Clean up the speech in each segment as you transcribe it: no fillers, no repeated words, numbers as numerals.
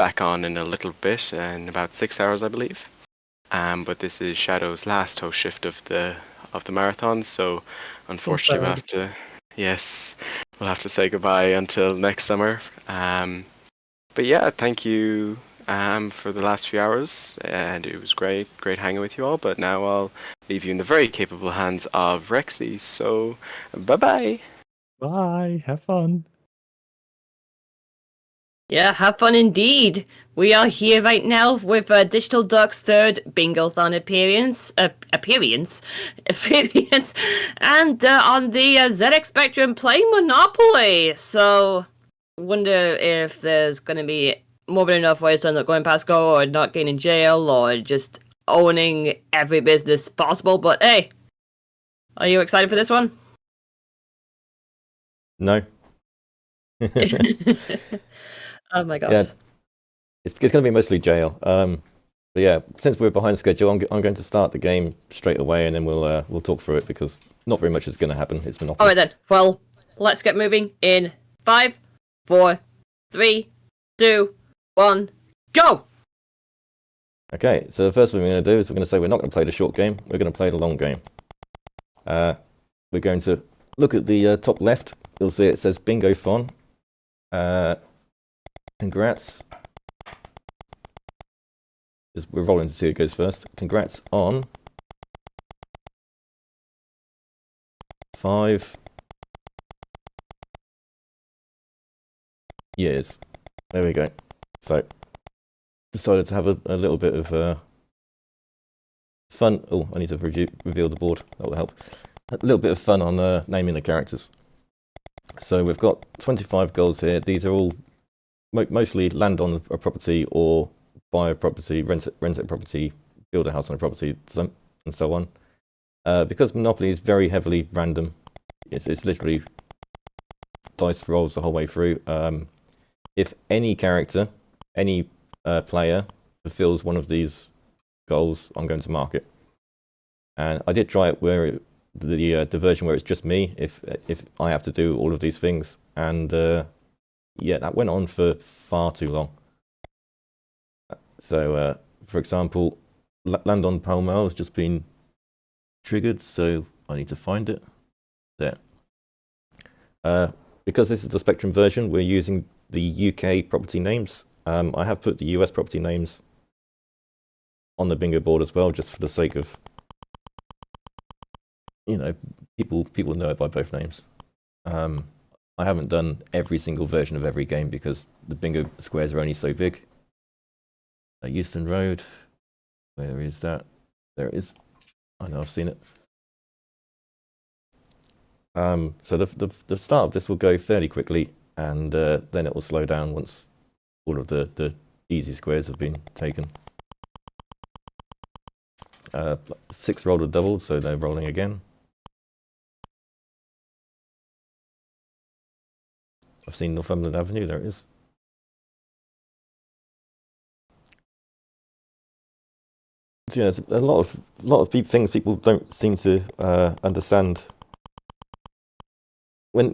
back on in a little bit, in about 6 hours, I believe. But this is Shadow's last host shift of the marathon, so unfortunately we'll have to, yes, we'll have to say goodbye until next summer. But yeah, thank you for the last few hours, and it was great hanging with you all. But now I'll leave you in the very capable hands of Rexy. So, bye-bye. Bye. Have fun. Yeah, have fun indeed. We are here right now with DigitalDuck's third Bingothon appearance, and on the ZX Spectrum playing Monopoly. So, wonder if there's going to be more than enough ways to end up going past go, or not getting in jail, or just owning every business possible. But hey, are you excited for this one? No. Oh my gosh. Yeah, it's going to be mostly jail. But yeah, since we're behind schedule, I'm going to start the game straight away, and then we'll talk through it because not very much is going to happen. It's Monopoly. All right then. Well, let's get moving in 5, 4, 3, 2, 1, go! Okay, so the first thing we're going to do is we're going to say we're not going to play the short game. We're going to play the long game. We're going to look at the top left. You'll see it says Bingothon. Congrats. We're rolling to see who goes first. Congrats on 5 years. There we go. So, decided to have a little bit of fun. Oh, I need to reveal the board. That will help. A little bit of fun on naming the characters. So we've got 25 goals here. These are all mostly land on a property or buy a property, rent a property, build a house on a property, and so on. Because Monopoly is very heavily random, it's literally dice rolls the whole way through. If any character, any player fulfills one of these goals, I'm going to mark it. And I did try it where the version where it's just me, if I have to do all of these things, and yeah, that went on for far too long. So, for example, land on Pall Mall has just been triggered, so I need to find it. There. Because this is the Spectrum version, we're using the UK property names. I have put the US property names on the bingo board as well, just for the sake of, you know, people know it by both names. I haven't done every single version of every game because the bingo squares are only so big. Euston Road, where is that? There it is. I know, I've seen it. So the start of this will go fairly quickly, and then it will slow down once all of the easy squares have been taken. 6 rolled a double, so they're rolling again. I've seen Northumberland Avenue, there it is. So, yeah, there's a lot of things people don't seem to understand. When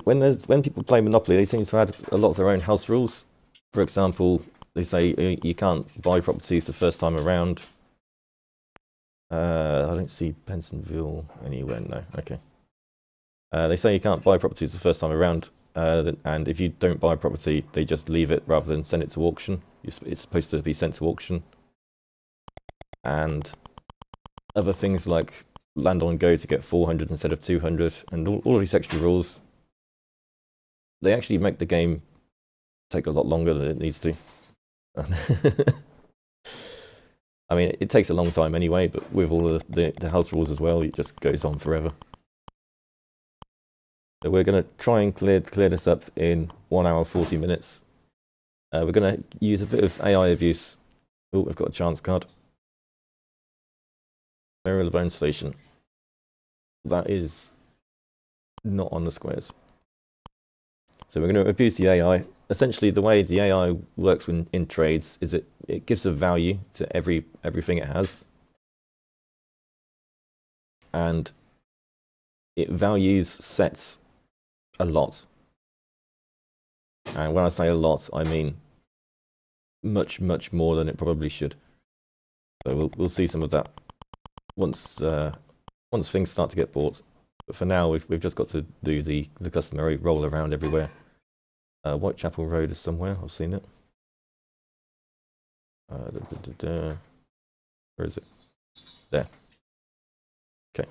people play Monopoly, they seem to add a lot of their own house rules. For example, they say you can't buy properties the first time around. I don't see Pentonville anywhere. No, okay. They say you can't buy properties the first time around, and if you don't buy a property, they just leave it rather than send it to auction. It's supposed to be sent to auction. And other things like land on go to get 400 instead of 200, and all of these extra rules, they actually make the game take a lot longer than it needs to. I mean, it takes a long time anyway, but with all of the house rules as well, it just goes on forever. So we're going to try and clear this up in 1 hour 40 minutes. We're going to use a bit of AI abuse. Oh, I've got a chance card. Marylebone Station. That is not on the squares. So we're going to abuse the AI. Essentially, the way the AI works in trades is it gives a value to everything it has. And it values sets a lot. And when I say a lot, I mean much more than it probably should. So we'll see some of that once things start to get bought. But for now, we've just got to do the customary roll around everywhere. Whitechapel Road is somewhere. I've seen it. Where is it? There. Okay.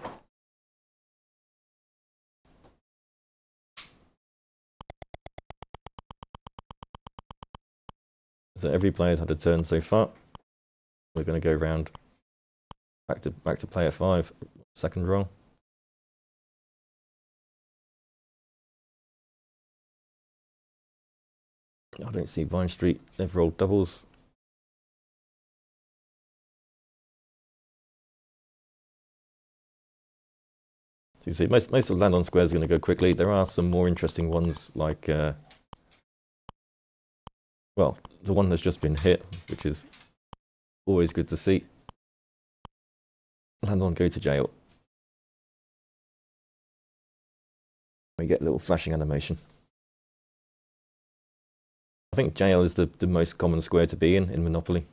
So every player's had a turn so far. We're going to go round back to player 5, second roll. I don't see Vine Street. They've rolled doubles. So you see, most of the land on squares are going to go quickly. There are some more interesting ones, like well, the one that's just been hit, which is always good to see. Land on go to jail. We get a little flashing animation. I think jail is the most common square to be in Monopoly.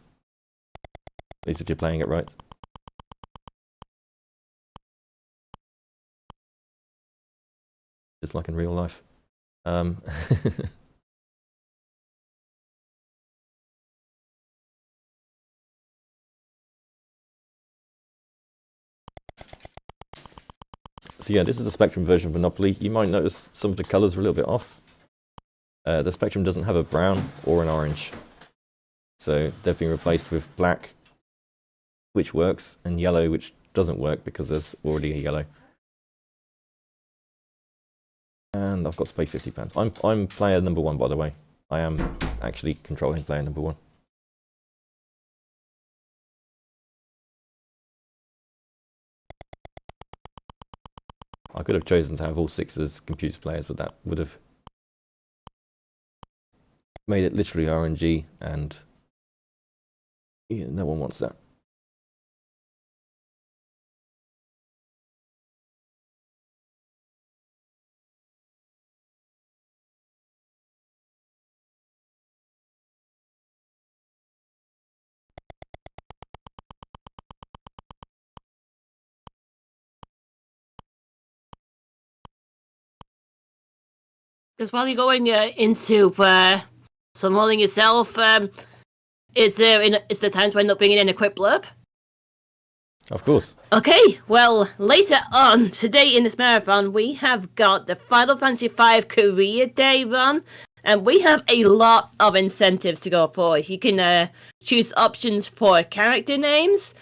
At least if you're playing it right. Just like in real life. So yeah, this is the Spectrum version of Monopoly. You might notice some of the colours are a little bit off. The Spectrum doesn't have a brown or an orange. So they've been replaced with black, which works, and yellow, which doesn't work because there's already a yellow. And I've got to pay £50. I'm player number 1, by the way. I am actually controlling player number 1. I could have chosen to have all 6 as computer players, but that would have made it literally RNG, and yeah, no one wants that. Because while you're going into some rolling yourself, is there times when not bringing in a quick blurb? Of course. Okay, well, later on today in this marathon, we have got the Final Fantasy V Career Day run, and we have a lot of incentives to go for. You can choose options for character names,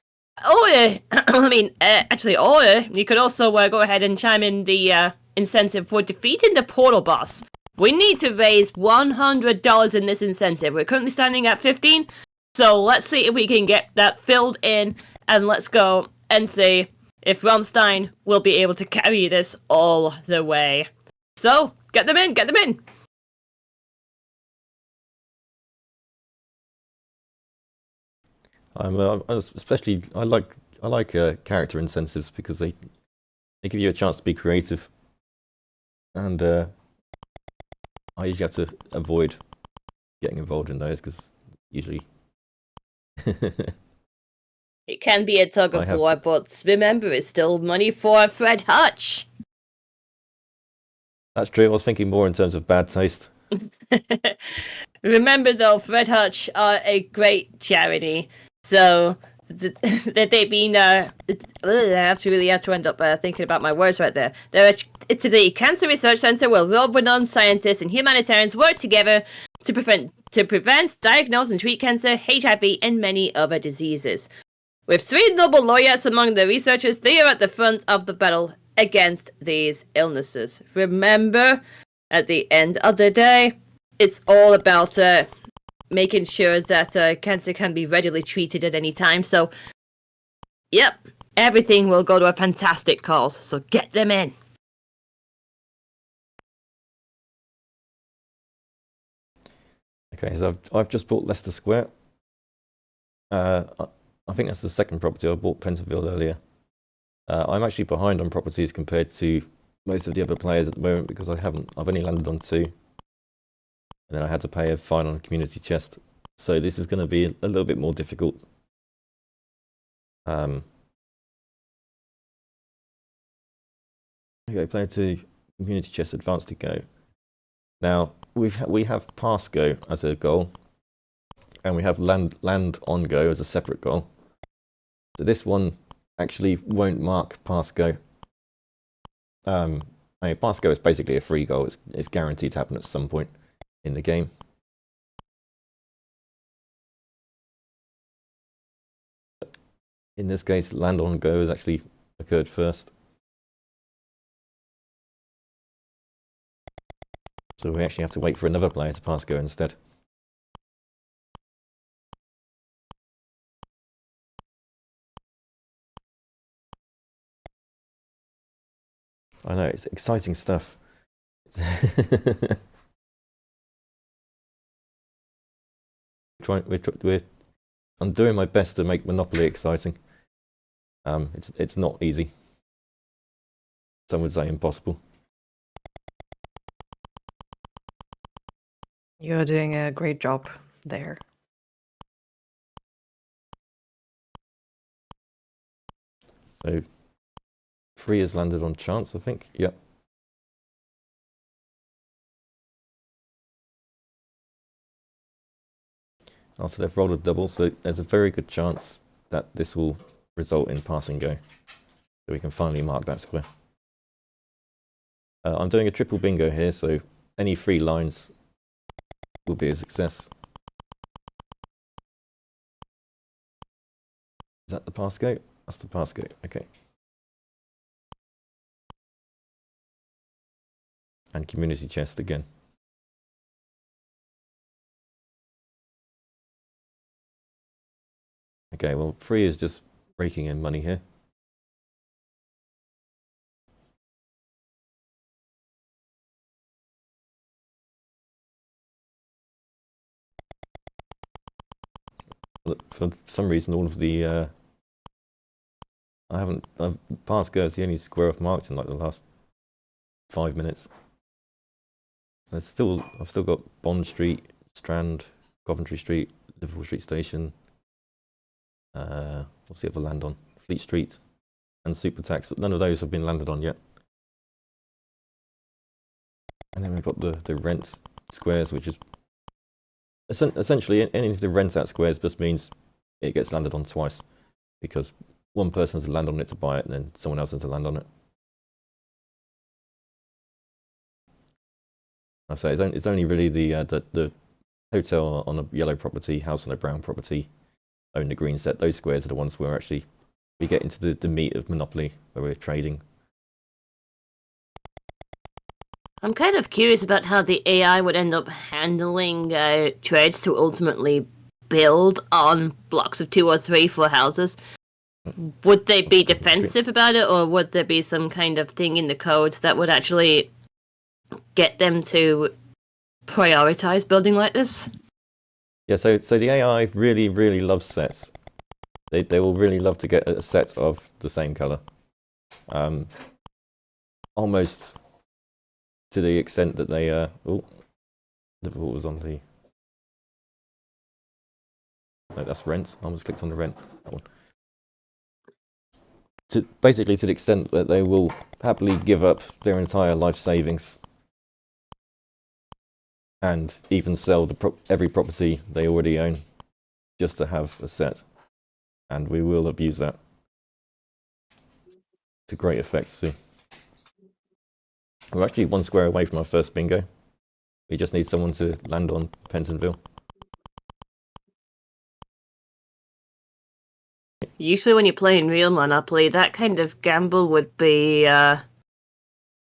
or or you could also go ahead and chime in the incentive for defeating the portal boss. We need to raise $100 in this incentive. We're currently standing at 15, so let's see if we can get that filled in, and let's go and see if Rammstein will be able to carry this all the way. So, get them in, get them in! Especially I like character incentives because they give you a chance to be creative, and I usually have to avoid getting involved in those because usually it can be a tug of war, but remember, it's still money for Fred Hutch. That's true. I was thinking more in terms of bad taste. Remember, though, Fred Hutch are a great charity, so that they've been. I have to end up thinking about my words right there. It is a cancer research center where world-renowned scientists and humanitarians work together to prevent, diagnose, and treat cancer, HIV, and many other diseases. With 3 Nobel laureates among the researchers, they are at the front of the battle against these illnesses. Remember, at the end of the day, it's all about making sure that cancer can be readily treated at any time. So, yep, everything will go to a fantastic cause. So get them in. Okay, so I've just bought Leicester Square. I think that's the second property. I bought Pentonville earlier. I'm actually behind on properties compared to most of the other players at the moment because I've only landed on 2. And then I had to pay a fine on a community chest. So this is going to be a little bit more difficult. Okay, player 2, community chess, advanced to go. Now we have pass go as a goal, and we have land on go as a separate goal. So this one actually won't mark pass go. I mean, pass go is basically a free goal. It's guaranteed to happen at some point in the game. In this case, land on go has actually occurred first. So we actually have to wait for another player to pass go instead. I know, it's exciting stuff. I'm doing my best to make Monopoly exciting. It's not easy. Some would say impossible. You're doing a great job there. So 3 has landed on chance, I think. Yep. Also, they've rolled a double, so there's a very good chance that this will result in passing go. So we can finally mark that square. I'm doing a triple bingo here, so any 3 lines will be a success. Is that the pass go? That's the pass go, okay. And community chest again. Okay, well, 3 is just raking in money here. Look, for some reason, all of the pass go is the only square I've marked in like the last 5 minutes. I've still got Bond Street, Strand, Coventry Street, Liverpool Street Station. What's the other land on? Fleet Street and Super Tax. None of those have been landed on yet. And then we've got the rent squares, which is essentially any of the rent out squares just means it gets landed on twice, because one person has to land on it to buy it, and then someone else has to land on it. I say it's only really the hotel on a yellow property, house on a brown property, own the green set. Those squares are the ones where actually we get into the meat of Monopoly, where we're trading. I'm kind of curious about how the AI would end up handling trades to ultimately build on blocks of 2 or 3 for houses. Would they be defensive about it, or would there be some kind of thing in the codes that would actually get them to prioritize building like this? Yeah, so the AI really, really loves sets. They will really love to get a set of the same color. Almost to the extent that they Liverpool was on the... No, that's rent. I almost clicked on the rent. That one. Basically to the extent that they will happily give up their entire life savings and even sell every property they already own just to have a set. And we will abuse that to great effect, see. We're actually 1 square away from our first bingo. We just need someone to land on Pentonville. Usually when you're playing real Monopoly, that kind of gamble would be,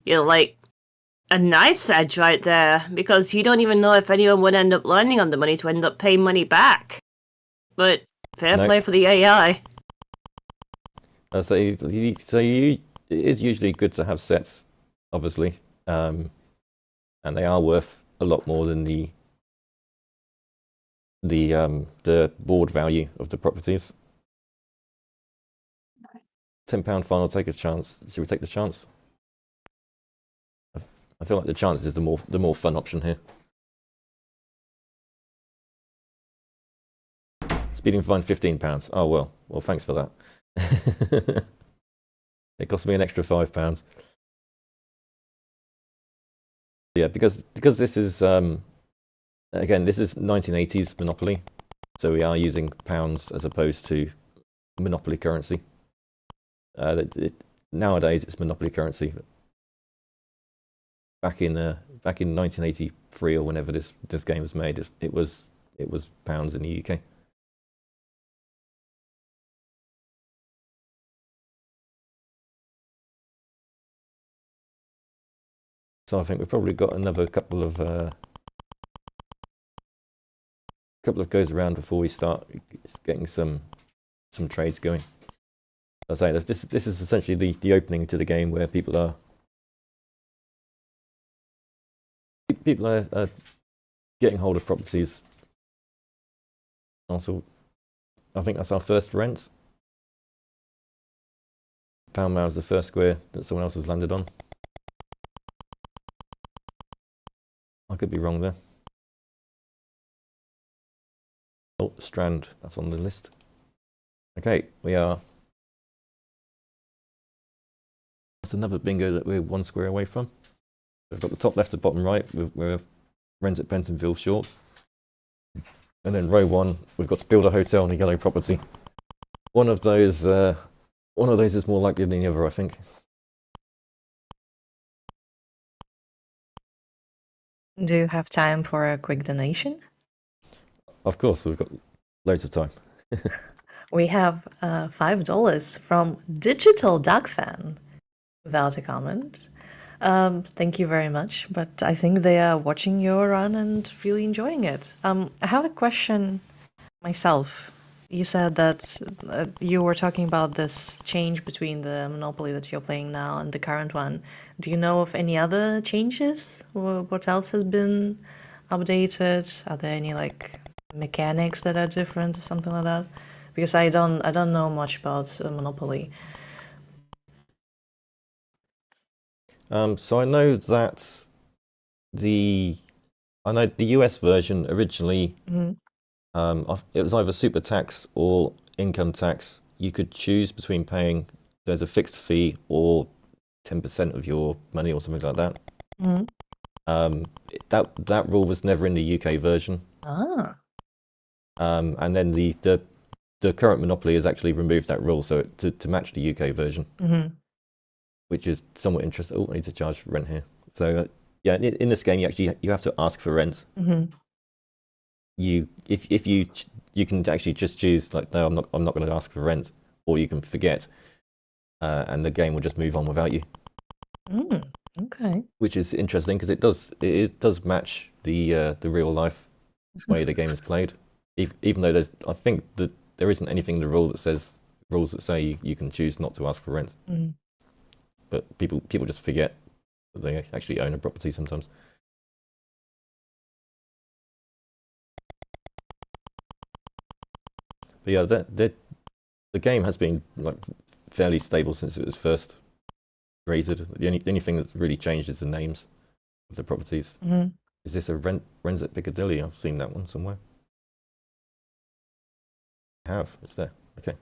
like a knife's edge right there, because you don't even know if anyone would end up landing on the money to end up paying money back. But fair play for the AI. It is usually good to have sets, obviously, and they are worth a lot more than the board value of the properties. £10 final, take a chance. Should we take the chance? I feel like the chance is the more fun option here. Speeding fine, £15. Oh well, thanks for that. It cost me an extra £5. Yeah, because this is again, this is 1980s Monopoly, so we are using pounds as opposed to Monopoly currency. Nowadays, it's Monopoly currency. Back in 1983 or whenever this game was made, it was pounds in the UK. So I think we've probably got another couple of goes around before we start getting some trades going. As I say, this is essentially the opening to the game where people are getting hold of properties. Also, I think that's our first rent. Pound Mile is the first square that someone else has landed on. I could be wrong there. Oh, Strand, that's on the list. Okay, we are. That's another bingo that we're 1 square away from. We've got the top left to bottom right, we're rent at Pentonville short. And then row 1, we've got to build a hotel on a yellow property. One of those is more likely than the other, I think. Do you have time for a quick donation? Of course, we've got loads of time. We have $5 from DigitalDuck fan, without a comment. Thank you very much, but I think they are watching your run and really enjoying it. I have a question myself. You said that you were talking about this change between the Monopoly that you're playing now and the current one. Do you know of any other changes? What else has been updated? Are there any like mechanics that are different or something like that? Because I don't know much about Monopoly. So I know that the US version originally, it was either super tax or income tax. You could choose between paying. There's a fixed fee or 10% of your money or something like that. That rule was never in the UK version. And then the current Monopoly has actually removed that rule so to match the UK version. Which is somewhat interesting. Oh, I need to charge rent here. So yeah, in this game, you have to ask for rent. You can actually just choose like, no, I'm not going to ask for rent, or you can forget, and the game will just move on without you. Okay. Which is interesting because it does match the real life way the game is played. Even though I think that there isn't anything in the rules that say you can choose not to ask for rent. But people just forget that they actually own a property sometimes. But yeah, the game has been like fairly stable since it was first created. The only thing that's really changed is the names of the properties. Is this a Rents at Piccadilly? I've seen that one somewhere. I have. It's there. Okay.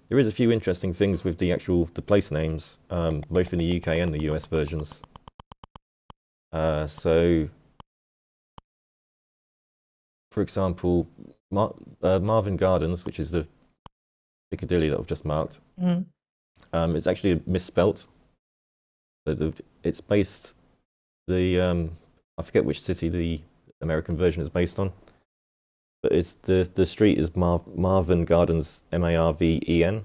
There is a few interesting things with the place names, both in the UK and the US versions. So, for example, Marvin Gardens, which is the Piccadilly that I've just marked, it's actually misspelt. It's based I forget which city the American version is based on. But it's the street is Marvin Gardens, Marven,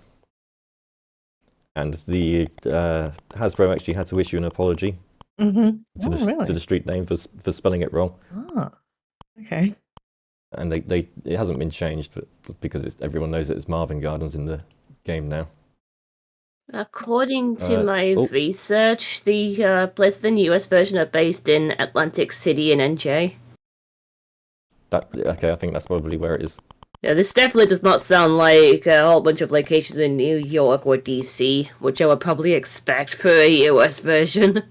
and the Hasbro actually had to issue an apology to the street name for spelling it wrong. Okay. And it hasn't been changed, but because everyone knows it's Marvin Gardens in the game now. According to my research, the places in the US version are based in Atlantic City and NJ. Okay, I think that's probably where it is. Yeah, this definitely does not sound like a whole bunch of locations in New York or DC, which I would probably expect for a US version.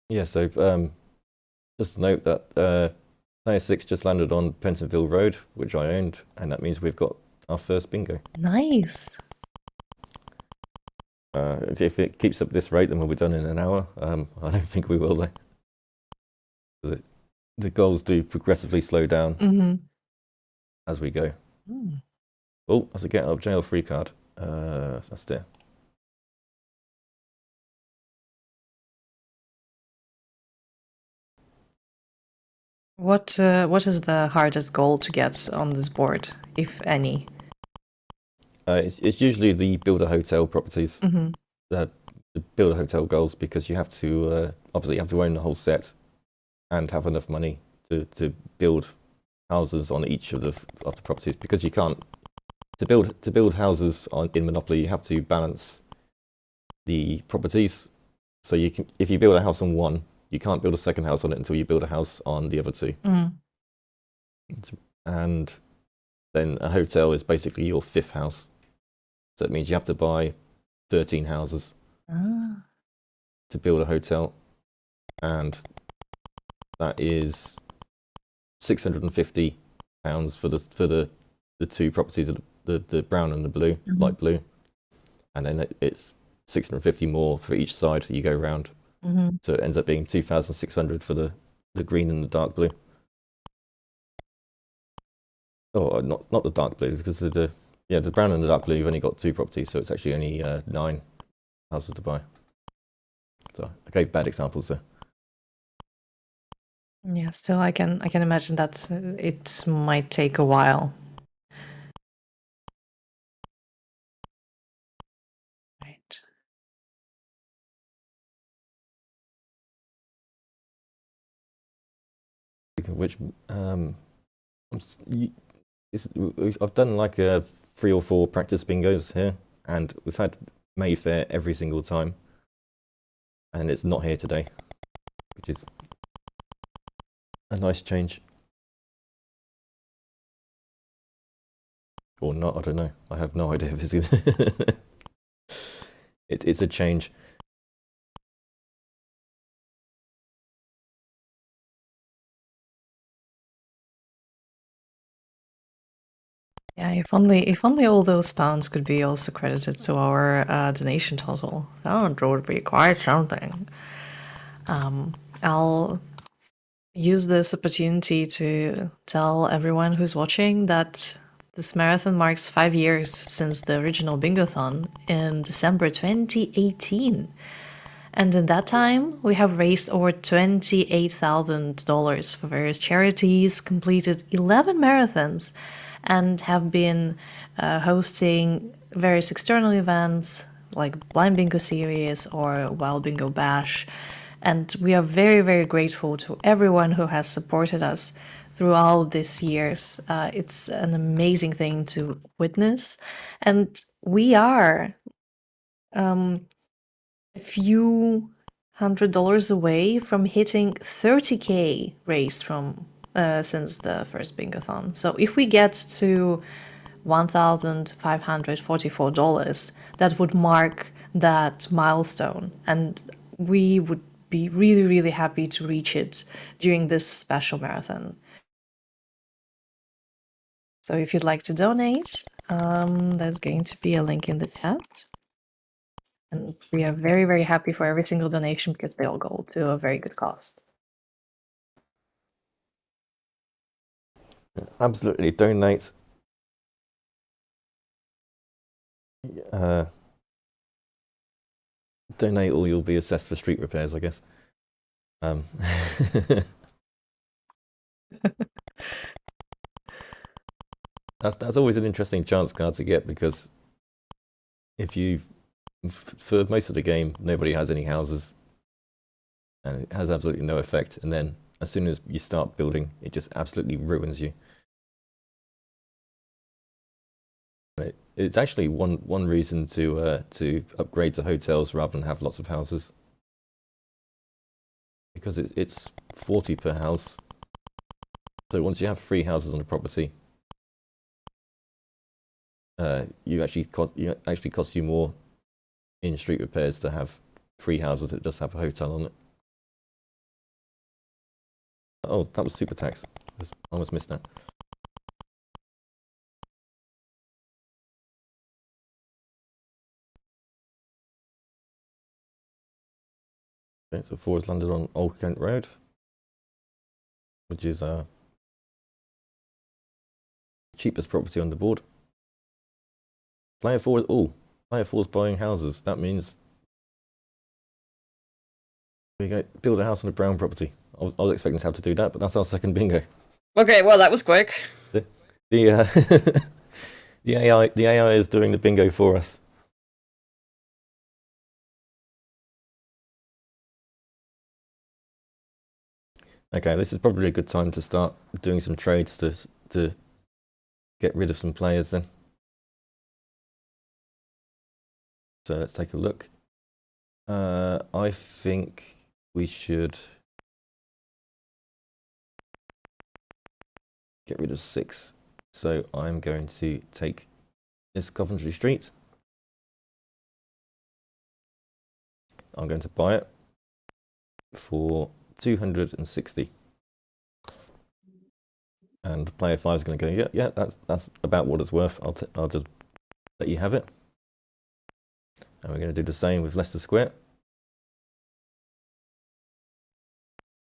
Yeah, so just to note that Player 6 just landed on Pentonville Road, which I owned, and that means we've got our first bingo. Nice. If it keeps up this rate, then we'll be done in an hour. I don't think we will, though. The goals do progressively slow down as we go. Oh, that's a get out of jail free card. That's there. What is the hardest goal to get on this board, if any? It's usually the build a hotel properties, the build a hotel goals, because you have to obviously you have to own the whole set and have enough money to build houses on each of the properties, because you can't to build houses in Monopoly. You have to balance the properties. So you can, if you build a house on one, you can't build a second house on it until you build a house on the other two. And then a hotel is basically your fifth house. So it means you have to buy 13 houses to build a hotel, and that is £650 for the two properties, the brown and the blue, light blue, and then it's 650 more for each side you go around. So it ends up being 2,600 for the green and the dark blue. Oh, not the dark blue, because the brown and the dark blue, you've only got two properties, so it's actually only 9 houses to buy. So I gave bad examples there. Yeah, still I can imagine that it might take a while. Right. Which I've done like 3 or 4 practice bingos here, and we've had Mayfair every single time, and it's not here today, which is a nice change. Or not, I don't know. I have no idea if it's a change. Yeah, if only all those pounds could be also credited to our donation total. That would be quite something. I'll use this opportunity to tell everyone who's watching that this marathon marks 5 years since the original Bingothon in December 2018. And in that time, we have raised over $28,000 for various charities, completed 11 marathons, and have been hosting various external events like Blind Bingo Series or Wild Bingo Bash. And we are very, very grateful to everyone who has supported us throughout these years. It's an amazing thing to witness. And we are a few $100 away from hitting 30K raised from since the first Bingothon. So if we get to $1,544, that would mark that milestone, and we would be really, really happy to reach it during this special marathon. So if you'd like to donate, there's going to be a link in the chat. And we are very, very happy for every single donation, because they all go to a very good cause. Absolutely, donate. Donate or you'll be assessed for street repairs, I guess. That's always an interesting chance card to get, because if you, for most of the game, nobody has any houses, and it has absolutely no effect. And then as soon as you start building, it just absolutely ruins you. It's actually one reason to upgrade to hotels rather than have lots of houses, because it's 40 per house. So once you have 3 houses on the property, you actually cost you more in street repairs to have 3 houses that just have a hotel on it. Oh, that was super tax. I almost missed that. Okay, so 4 has landed on Old Kent Road, which is cheapest property on the board. Player 4, player 4 is buying houses. That means we go build a house on a brown property. I was expecting to have to do that, but that's our second bingo. Okay, well that was quick. The the AI is doing the bingo for us. Okay, this is probably a good time to start doing some trades to get rid of some players then. So let's take a look. I think we should get rid of 6. So I'm going to take this Coventry Street. I'm going to buy it for 260. And player 5 is going to go, yeah, that's about what it's worth. I'll just let you have it. And we're going to do the same with Leicester Square.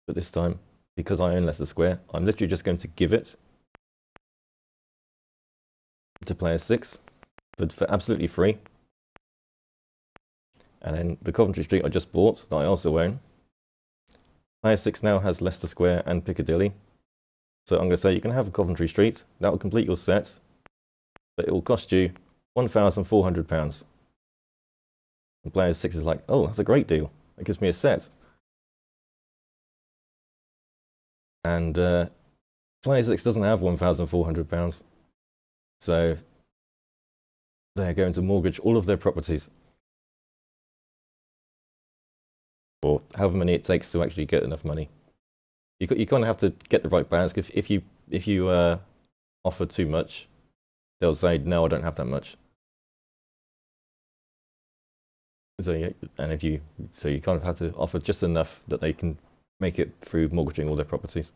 But this time, because I own Leicester Square, I'm literally just going to give it to player 6 for absolutely free. And then the Coventry Street I just bought, that I also own. Player 6 now has Leicester Square and Piccadilly. So I'm going to say you can have Coventry Street, that will complete your set, but it will cost you £1,400. And player 6 is like, oh, that's a great deal. That gives me a set. And player 6 doesn't have £1,400. So they're going to mortgage all of their properties. Or however many it takes to actually get enough money. You kind of have to get the right balance. If you offer too much, they'll say, no, I don't have that much. So you kind of have to offer just enough that they can make it through mortgaging all their properties.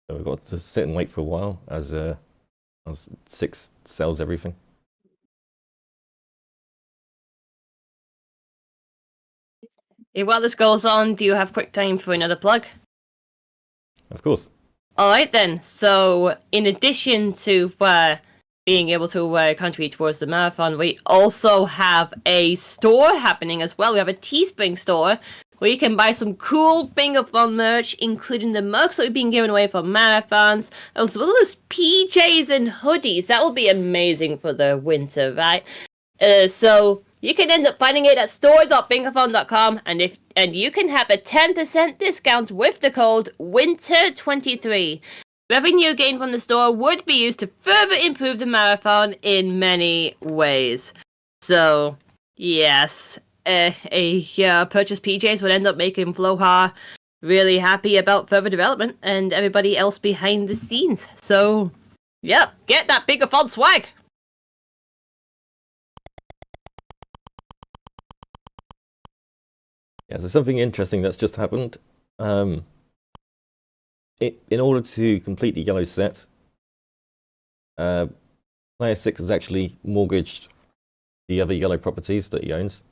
So we've got to sit and wait for a while as 6 sells everything. While this goes on, do you have quick time for another plug? Of course. Alright then, so in addition to being able to contribute towards the marathon, we also have a store happening as well. We have a Teespring store where you can buy some cool Bingothon merch, including the mugs that we've been giving away for marathons, as well as PJs and hoodies. That will be amazing for the winter, right? So you can end up finding it at store.bingothon.com, and you can have a 10% discount with the code WINTER23. Revenue gained from the store would be used to further improve the marathon in many ways. So, yes, purchase PJs would end up making Floha really happy about further development and everybody else behind the scenes. So, yep, get that Bingothon swag! Yeah, so something interesting that's just happened. In order to complete the yellow set, player 6 has actually mortgaged the other yellow properties that he owns,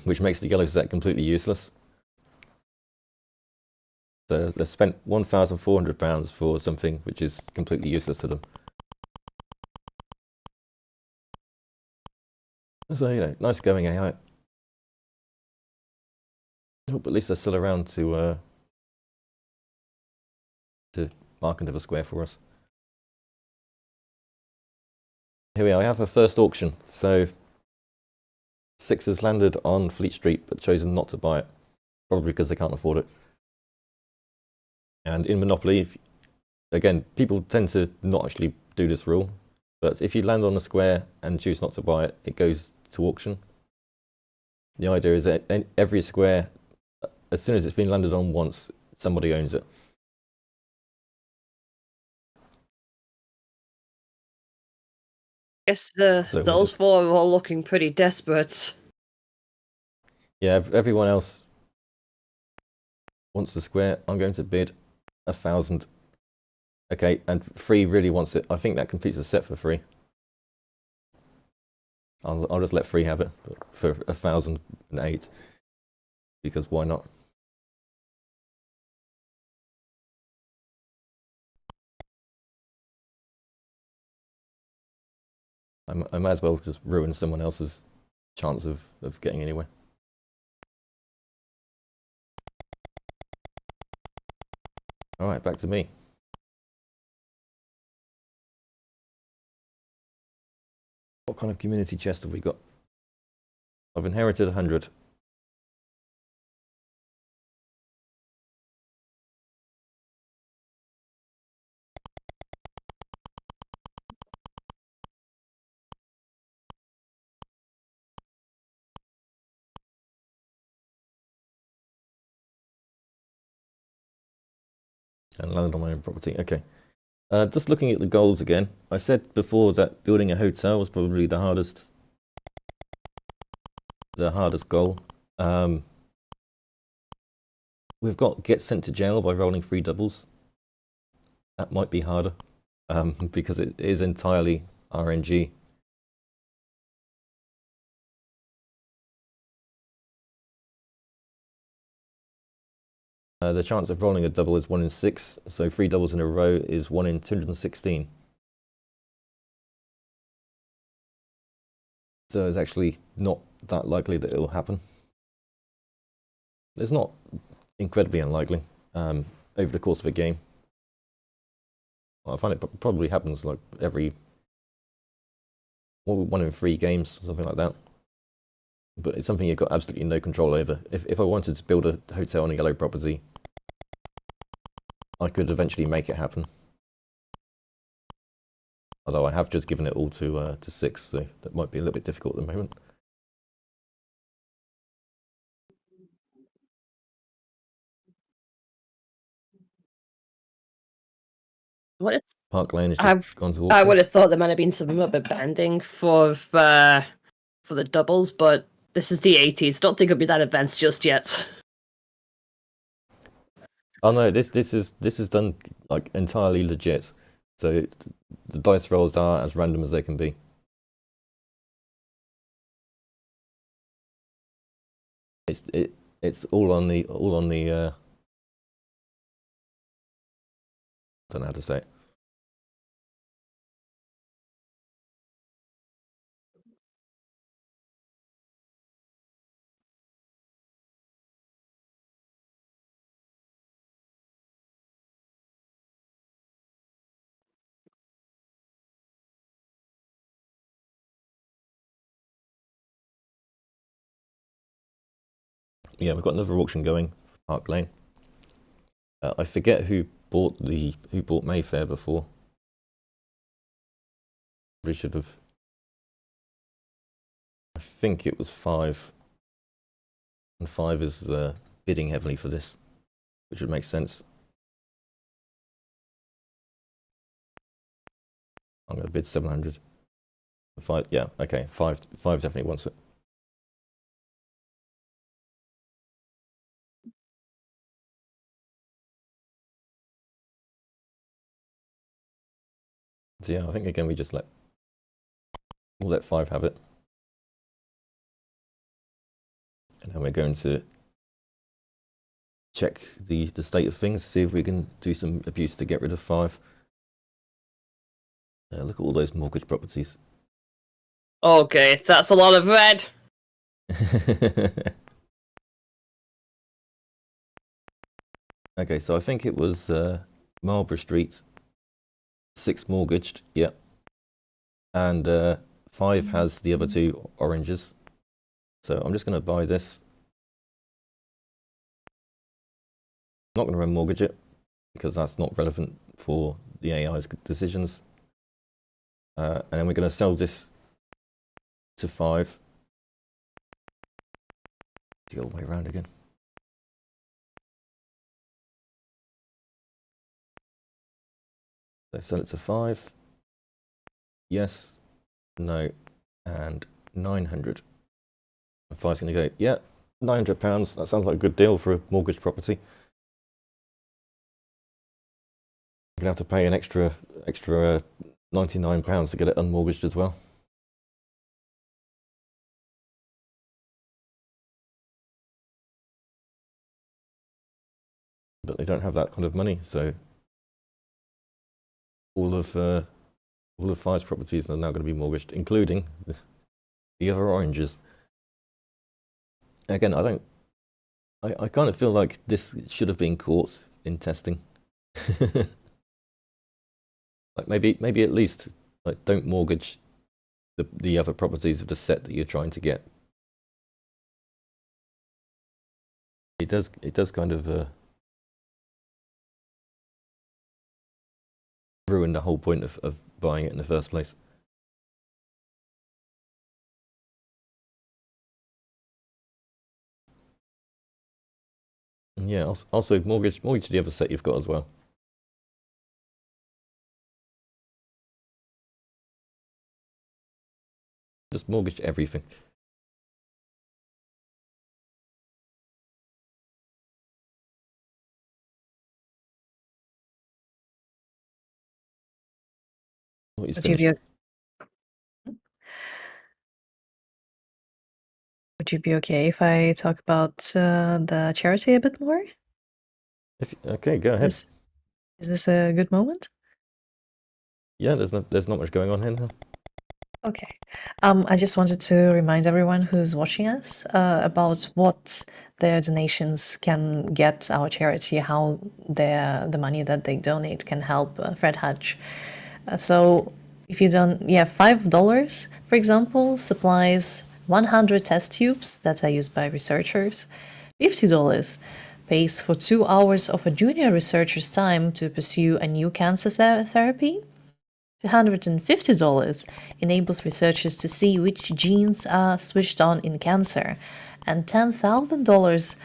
which makes the yellow set completely useless. So they've spent £1,400 for something which is completely useless to them. So, nice going, AI. But at least they're still around to mark another square for us. Here we are, we have our first auction. So 6 has landed on Fleet Street but chosen not to buy it, probably because they can't afford it. And in Monopoly, again, people tend to not actually do this rule, but if you land on a square and choose not to buy it, it goes to auction. The idea is that every square, as soon as it's been landed on once, somebody owns it. Guess So we're those just, four are all looking pretty desperate. yeah, everyone else wants the square. I'm going to bid 1,000. Okay, and Free really wants it. I think that completes the set for Free. I'll just let Free have it for 1,008, because why not? I might as well just ruin someone else's chance of getting anywhere. All right, back to me. What kind of community chest have we got? I've inherited 100. And landed on my own property. Okay. Just looking at the goals again. I said before that building a hotel was probably the hardest goal. We've got get sent to jail by rolling 3 doubles. That might be harder, because it is entirely RNG. The chance of rolling a double is 1 in 6, so 3 doubles in a row is 1 in 216. So it's actually not that likely that it'll happen. It's not incredibly unlikely over the course of a game. Well, I find it probably happens like every 1 in 3 games, something like that. But it's something you've got absolutely no control over. If I wanted to build a hotel on a yellow property, I could eventually make it happen. Although I have just given it all to 6, so that might be a little bit difficult at the moment. What? Park Lane has just gone to auction. I would have thought there might have been some rubber banding for the doubles, but this is the 80s. Don't think it'll be that advanced just yet. Oh no, this is done like entirely legit. So the dice rolls are as random as they can be. It's all on the don't know how to say it. Yeah, we've got another auction going for Park Lane. I forget who bought Mayfair before. We should have. I think it was 5, and 5 is bidding heavily for this, which would make sense. I'm going to bid 700. 5, yeah, okay. 5 definitely wants it. So yeah, I think again we'll let 5 have it. And then we're going to check the state of things, see if we can do some abuse to get rid of 5. Look at all those mortgage properties. Okay, that's a lot of red. Okay, so I think it was Marlborough Street, 6 mortgaged, yeah. And 5 has the other 2 oranges. So I'm just going to buy this. I'm not going to remortgage it, because that's not relevant for the AI's decisions. And then we're going to sell this to 5. The old way around again. So sell it to 5. Yes. No. And 900. And 5's going to go, yeah, £900. That sounds like a good deal for a mortgaged property. I'm going to have to pay an extra £99 to get it unmortgaged as well. But they don't have that kind of money, so all of 5's properties are now going to be mortgaged, including the other oranges. Again, I kind of feel like this should have been caught in testing. Like maybe at least like don't mortgage the other properties of the set that you're trying to get. It does kind of ruin the whole point of buying it in the first place. And yeah, also mortgage the other set you've got as well. Just mortgage everything. Oh, he's finished. Would you be okay if I talk about the charity a bit more? Okay, go ahead. Is this a good moment? Yeah, there's not much going on here now. Okay. I just wanted to remind everyone who's watching us about what their donations can get our charity, how the money that they donate can help Fred Hutch. So if you don't, $5, for example, supplies 100 test tubes that are used by researchers. $50 pays for 2 hours of a junior researcher's time to pursue a new cancer therapy. $250 enables researchers to see which genes are switched on in cancer. And $10,000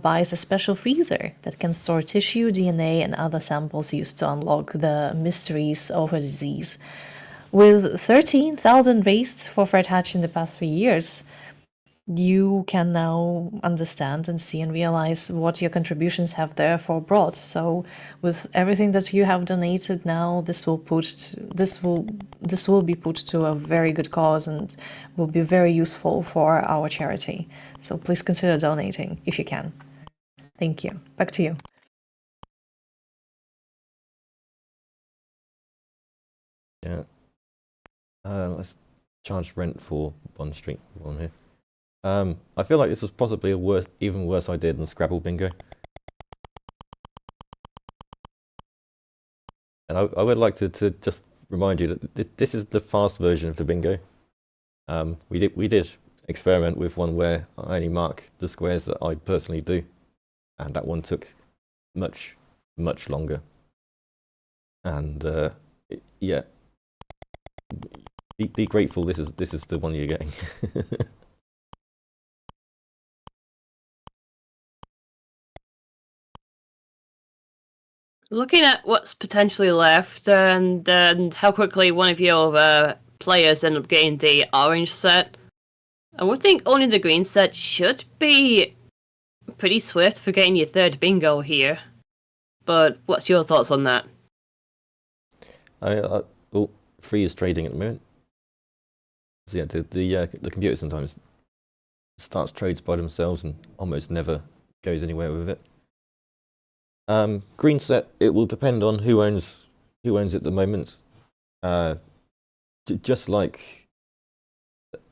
buys a special freezer that can store tissue, DNA, and other samples used to unlock the mysteries of a disease. With 13,000 raised for Fred Hutch in the past 3 years, you can now understand and see and realize what your contributions have therefore brought. So with everything that you have donated now, this will be put to a very good cause and will be very useful for our charity. So please consider donating if you can. Thank you. Back to you. Yeah. Let's charge rent for Bond Street on here. I feel like this is possibly a even worse idea than Scrabble Bingo. And I would like to just remind you that this is the fast version of the bingo. We did experiment with one where I only mark the squares that I personally do, and that one took much longer. And yeah, be grateful. This is the one you're getting. Looking at what's potentially left and how quickly one of your players end up getting the orange set, I would think only the green set should be pretty swift for getting your third bingo here. But what's your thoughts on that? Free is trading at the moment. So yeah, the computer sometimes starts trades by themselves and almost never goes anywhere with it. Green set, it will depend on who owns it at the moment. Just like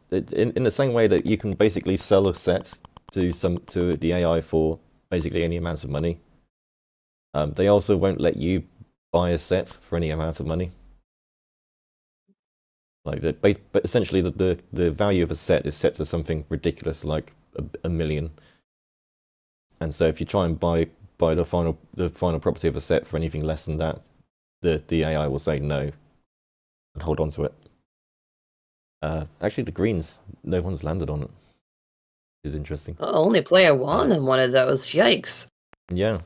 in the same way that you can basically sell a set to the AI for basically any amount of money. They also won't let you buy a set for any amount of money. Like but essentially the value of a set is set to something ridiculous like a million. And so if you try and buy the final property of a set for anything less than that, the AI will say no and hold on to it. Actually, the greens, no one's landed on it. Is interesting. Only player one in one of those. Yikes! Yeah.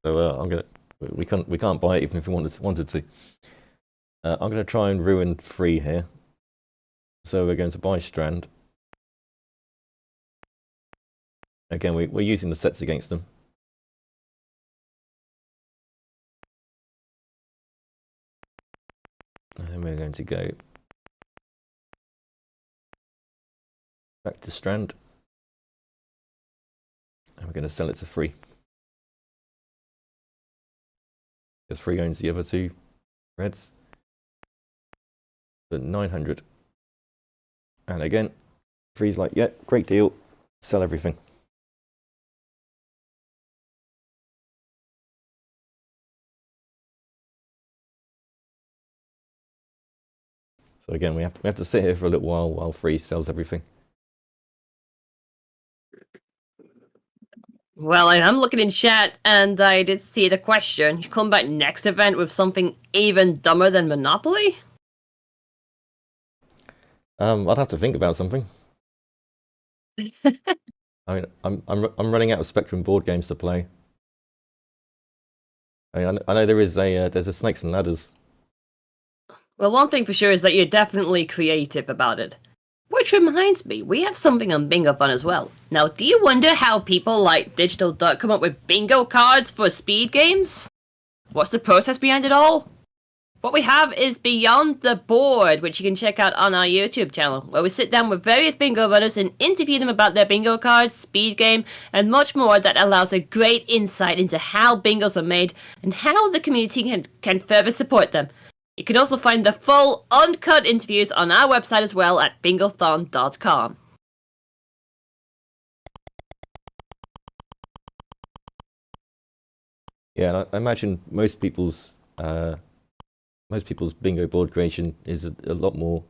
So we can't buy it even if we wanted to. I'm gonna try and ruin free here So we're going to buy strand. Again, we're using the sets against them. And then we're going to go back to strand. And we're going to sell it to free. Because free owns the other two reds. But 900. And again, free's like, yeah, great deal. Sell everything. So again, we have to sit here for a little while free sells everything. Well, I'm looking in chat, and I did see the question. You come back next event with something even dumber than Monopoly? I'd have to think about something. I mean, I'm running out of Spectrum board games to play. I mean, I know there's a Snakes and Ladders. Well, one thing for sure is that you're definitely creative about it. Which reminds me, we have something on Bingothon as well. Now, do you wonder how people like DigitalDuck come up with bingo cards for speed games? What's the process behind it all? What we have is Beyond the Board, which you can check out on our YouTube channel, where we sit down with various bingo runners and interview them about their bingo cards, speed game, and much more that allows a great insight into how bingos are made and how the community can further support them. You can also find the full, uncut interviews on our website as well at bingothon.com. Yeah, I imagine most people's bingo board creation is a lot more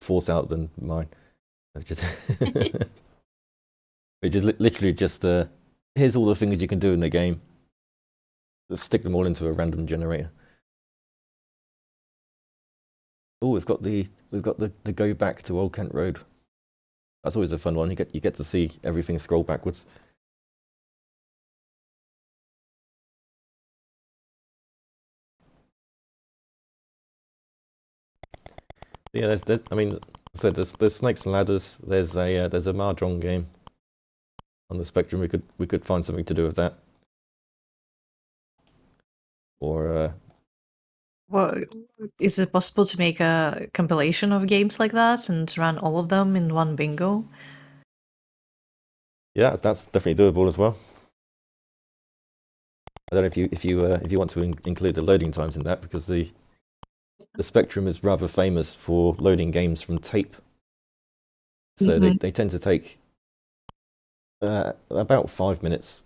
thought out than mine. Which is literally just here's all the things you can do in the game. Just stick them all into a random generator. Oh, we've got the go back to Old Kent Road. That's always a fun one. You get to see everything scroll backwards. Yeah, I mean, so there's Snakes and Ladders. There's a Mahjong game on the Spectrum. We could find something to do with that. Or Well, is it possible to make a compilation of games like that and run all of them in one bingo? yeah, that's definitely doable as well. I don't know if you want to include the loading times in that, because the Spectrum is rather famous for loading games from tape. So they tend to take about 5 minutes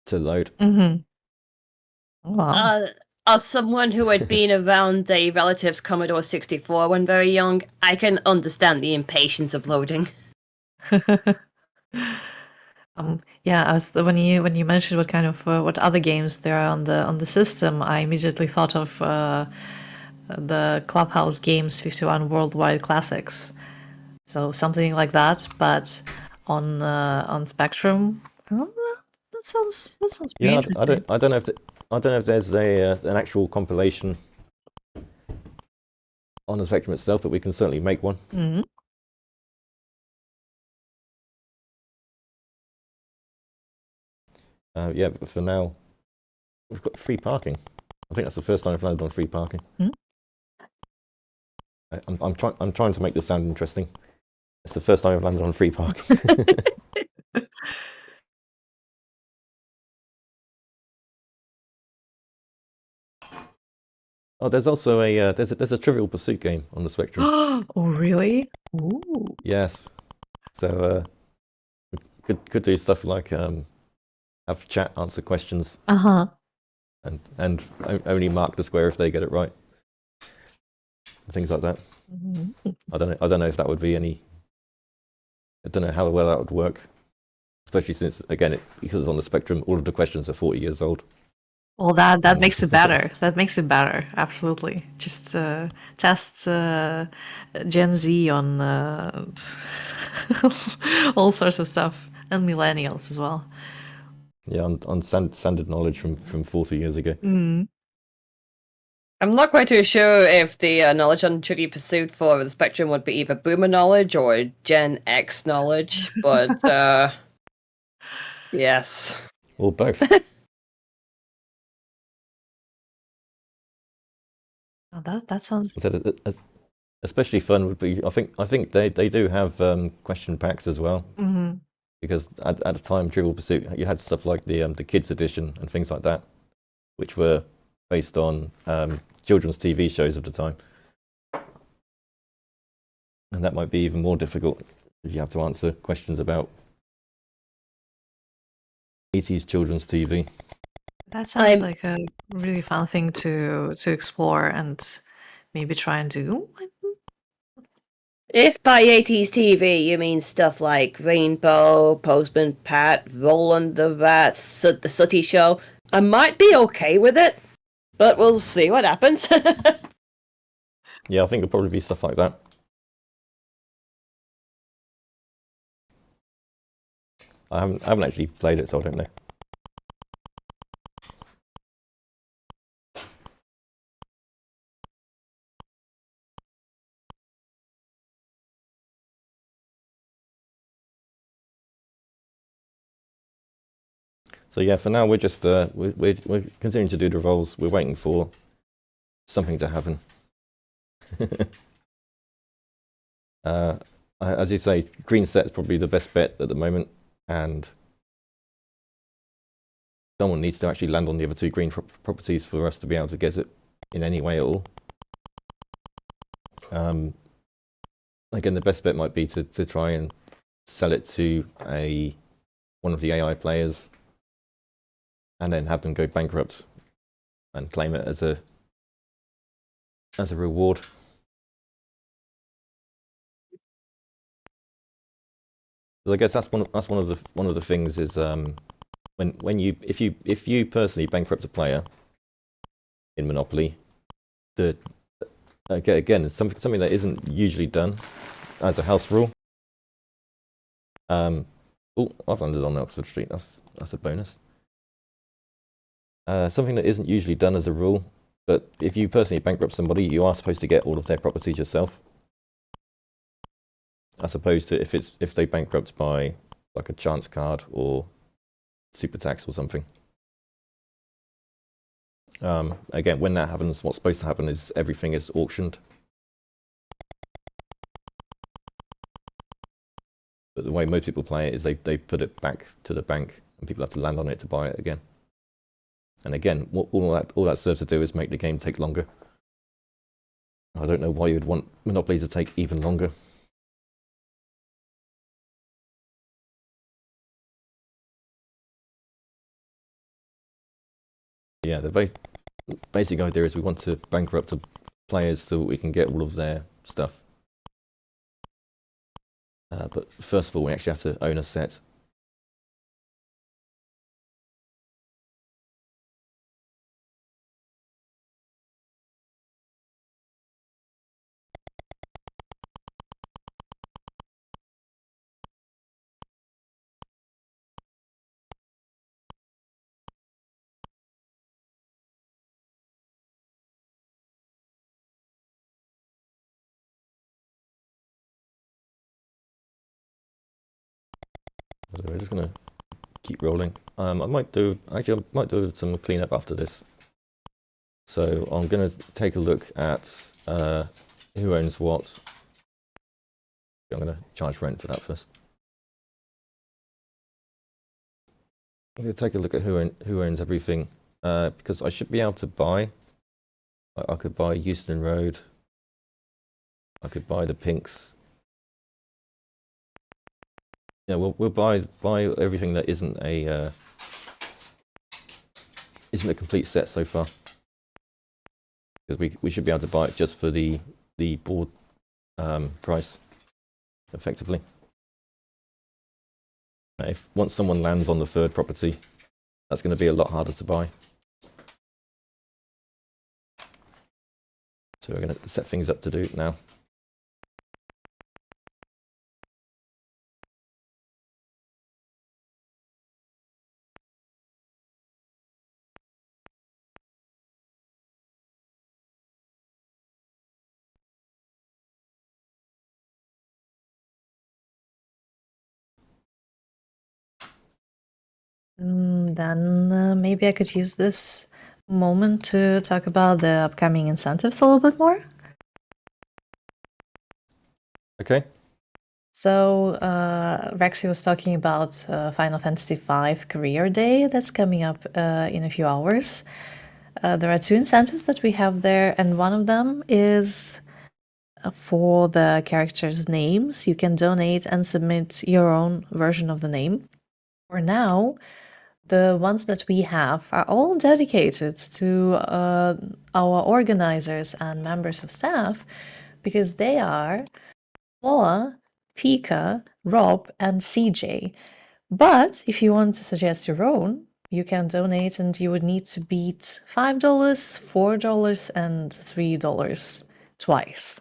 to load. Mm-hmm. Wow. As someone who had been around a relative's Commodore 64 when very young, I can understand the impatience of loading. Yeah, when you mentioned what kind of what other games there are on the system, I immediately thought of the Clubhouse Games 51 Worldwide Classics. So something like that, but on Spectrum. Oh, that sounds pretty interesting. I don't know if there's an actual compilation on the Spectrum itself, but we can certainly make one. Mm-hmm. Yeah, but for now, we've got free parking. I think that's the first time I've landed on free parking. Hmm? I'm trying to make this sound interesting. It's the first time I've landed on free parking. Oh, there's also there's a Trivial Pursuit game on the Spectrum. Oh, really? Ooh. Yes. So we could do stuff like have chat answer questions. Uh-huh. And only mark the square if they get it right. Things like that. Mm-hmm. I don't know if that would be any. I don't know how well that would work, especially since again because it's on the Spectrum, all of the questions are 40 years old. Well, that makes it better. That makes it better. Absolutely. Just test Gen Z on all sorts of stuff, and millennials as well. Yeah, on standard knowledge from 40 years ago. Mm. I'm not quite too sure if the knowledge on Trivial Pursuit for the Spectrum would be either Boomer knowledge or Gen X knowledge, but yes. Or both. Oh, that sounds. So especially fun would be. I think they do have question packs as well. Mm-hmm. Because at the time, Trivial Pursuit, you had stuff like the kids edition and things like that, which were based on children's TV shows of the time, and that might be even more difficult if you have to answer questions about 80s children's TV. That sounds like a really fun thing to explore and maybe try and do. If by 80s TV you mean stuff like Rainbow, Postman Pat, Roland the Rat, the Sooty Show, I might be okay with it, but we'll see what happens. Yeah, I think it'll probably be stuff like that. I haven't actually played it, so I don't know. So yeah, for now we're just we're continuing to do the rolls. We're waiting for something to happen. As you say, green set is probably the best bet at the moment, and someone needs to actually land on the other two green properties for us to be able to get it in any way at all. Again, the best bet might be to try and sell it to one of the AI players, and then have them go bankrupt and claim it as a reward. I guess that's one of the things is if you personally bankrupt a player in Monopoly, again it's something that isn't usually done as a house rule. Oh, I've landed on Oxford Street. That's a bonus. Something that isn't usually done as a rule, but if you personally bankrupt somebody, you are supposed to get all of their properties yourself, as opposed to if they bankrupt by like a chance card or super tax or something. Again, when that happens, what's supposed to happen is everything is auctioned. But the way most people play it is they put it back to the bank and people have to land on it to buy it again. And again, all that serves to do is make the game take longer. I don't know why you would want Monopoly to take even longer. Yeah, the basic idea is we want to bankrupt the players so we can get all of their stuff. But first of all, we actually have to own a set. So we're just gonna keep rolling. I might do some cleanup after this. So I'm gonna take a look at who owns what. I'm gonna charge rent for that first. I'm gonna take a look at who owns everything, because I should be able to buy. I could buy Euston Road. I could buy the Pinks. Yeah, we'll buy everything that isn't a complete set so far, because we should be able to buy it just for the board price, effectively. If once someone lands on the third property, that's going to be a lot harder to buy. So we're going to set things up to do it now. Then maybe I could use this moment to talk about the upcoming incentives a little bit more. Okay. So Rexy was talking about Final Fantasy V Career Day that's coming up in a few hours. There are 2 incentives that we have there, and one of them is for the characters' names. You can donate and submit your own version of the name. For now, the ones that we have are all dedicated to our organizers and members of staff because they are Paula, Pika, Rob, and CJ. But if you want to suggest your own, you can donate and you would need to beat $5, $4, and $3 twice,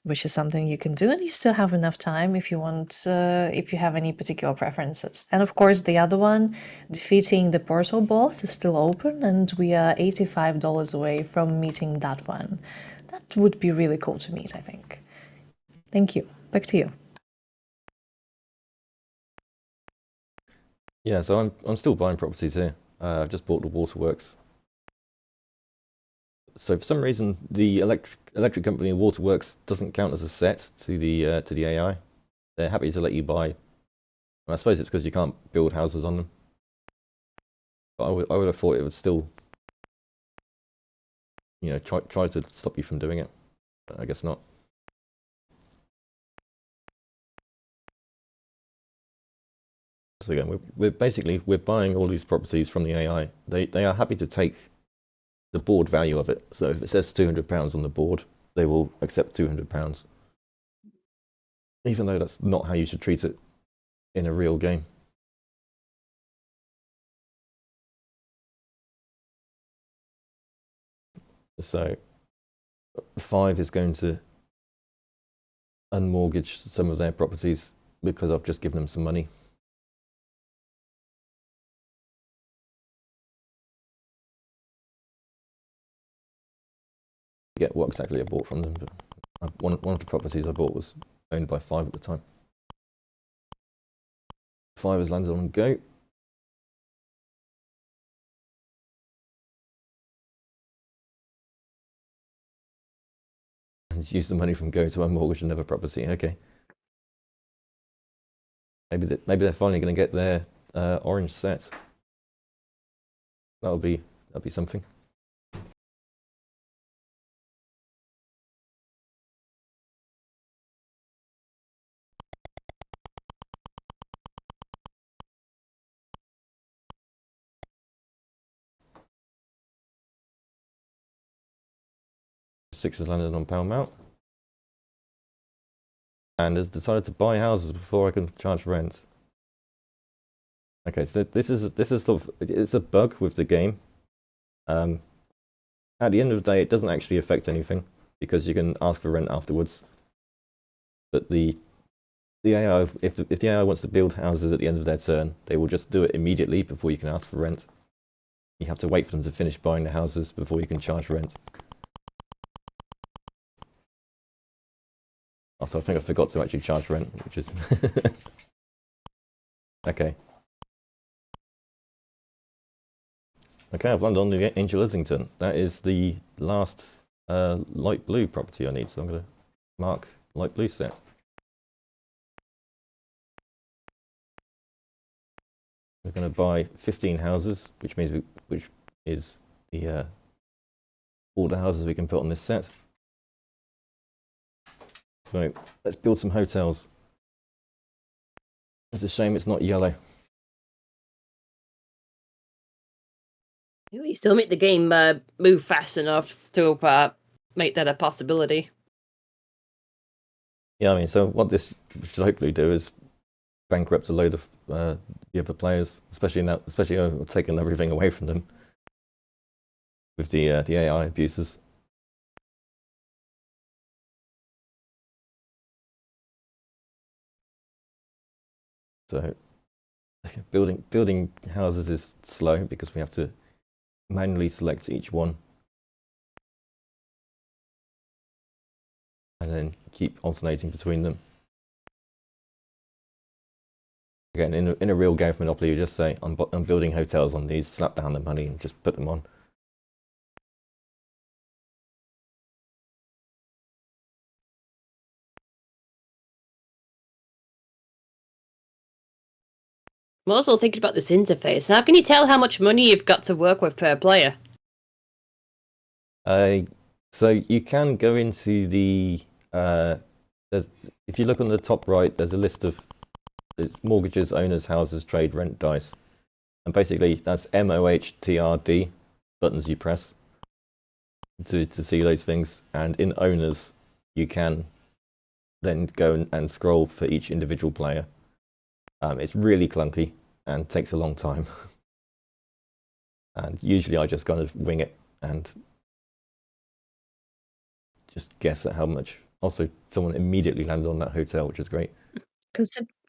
which is something you can do, and you still have enough time if you want, if you have any particular preferences. And of course, the other one, defeating the portal boss, is still open, and we are $85 away from meeting that one. That would be really cool to meet, I think. Thank you. Back to you. Yeah, so I'm still buying properties here. I've just bought the waterworks. So for some reason, the electric company waterworks doesn't count as a set to the AI. They're happy to let you buy. And I suppose it's because you can't build houses on them. But I would have thought it would still, try to stop you from doing it. But I guess not. So again, we're buying all these properties from the AI. They are happy to take the board value of it. So if it says £200 on the board, they will accept £200, even though that's not how you should treat it in a real game. So 5 is going to unmortgage some of their properties because I've just given them some money. I forget what exactly I bought from them, but one of the properties I bought was owned by 5 at the time. 5 has landed on Go. And use the money from Go to unmortgage another property. Okay. Maybe they're finally going to get their orange set. That'll be something. Six has landed on Pall Mall, and has decided to buy houses before I can charge rent. Okay, so this is sort of, it's a bug with the game. At the end of the day, it doesn't actually affect anything because you can ask for rent afterwards. But the AI, if the AI wants to build houses at the end of their turn, they will just do it immediately before you can ask for rent. You have to wait for them to finish buying the houses before you can charge rent. Also, I think I forgot to actually charge rent, which is okay. Okay, I've landed on the Angel Islington. That is the last light blue property I need, so I'm going to mark light blue set. We're going to buy 15 houses, which means which is the all the houses we can put on this set. So let's build some hotels. It's a shame it's not yellow. You still make the game move fast enough to make that a possibility. Yeah, I mean, so what this should hopefully do is bankrupt a load of the other players, especially taking everything away from them with the AI abuses. So building houses is slow because we have to manually select each one and then keep alternating between them. Again, in a real game of Monopoly, you just say, I'm building hotels on these, slap down the money and just put them on. I'm also thinking about this interface. How can you tell how much money you've got to work with per player? So you can go into the, if you look on the top right, there's a list of mortgages, owners, houses, trade, rent, dice. And basically that's MOHTRD, buttons you press to see those things. And in owners, you can then go and scroll for each individual player. It's really clunky and takes a long time. And usually I just kind of wing it and just guess at how much. Also, someone immediately landed on that hotel, which is great.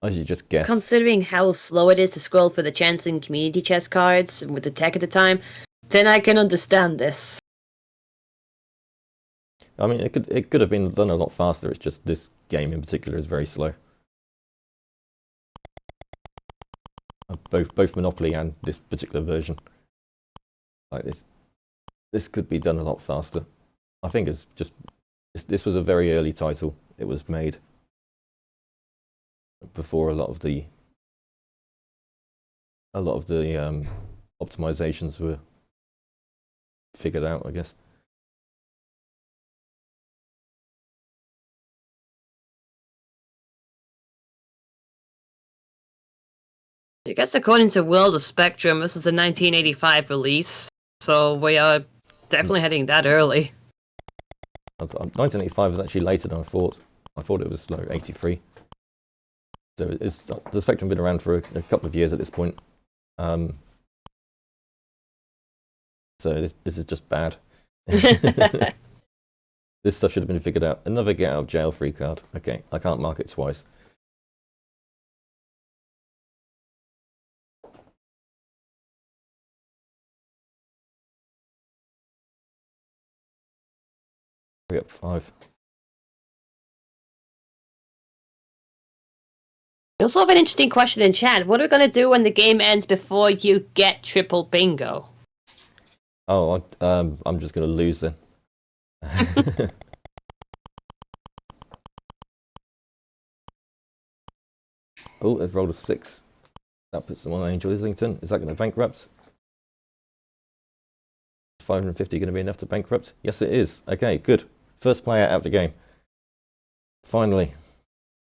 I should just guess. Considering how slow it is to scroll for the chance and community chest cards with the tech at the time, then I can understand this. I mean, it could have been done a lot faster. It's just this game in particular is very slow. Both Monopoly and this particular version. Like this could be done a lot faster. I think it's just this was a very early title. It was made before a lot of the optimizations were figured out, I guess. I guess according to World of Spectrum, this is the 1985 release, so we are definitely heading that early. 1985 was actually later than I thought. I thought it was like 83. So the Spectrum been around for a couple of years at this point. So this is just bad. This stuff should have been figured out. Another get out of jail free card. Okay, I can't mark it twice. Up 5. We also have an interesting question in chat. What are we going to do when the game ends before you get triple bingo? Oh, I'm just going to lose then. Oh, they've rolled a 6. That puts them on Angel Islington. Is that going to bankrupt? 550 going to be enough to bankrupt? Yes, it is. Okay, good. First player out of the game. Finally.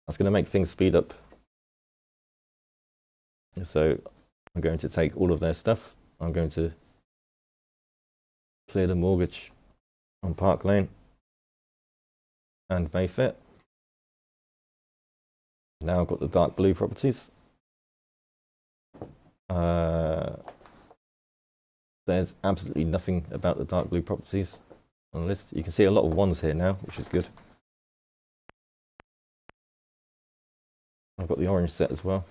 That's going to make things speed up. So I'm going to take all of their stuff. I'm going to clear the mortgage on Park Lane and Mayfair. Now I've got the dark blue properties. There's absolutely nothing about the dark blue properties on the list. You can see a lot of ones here now, which is good. I've got the orange set as well.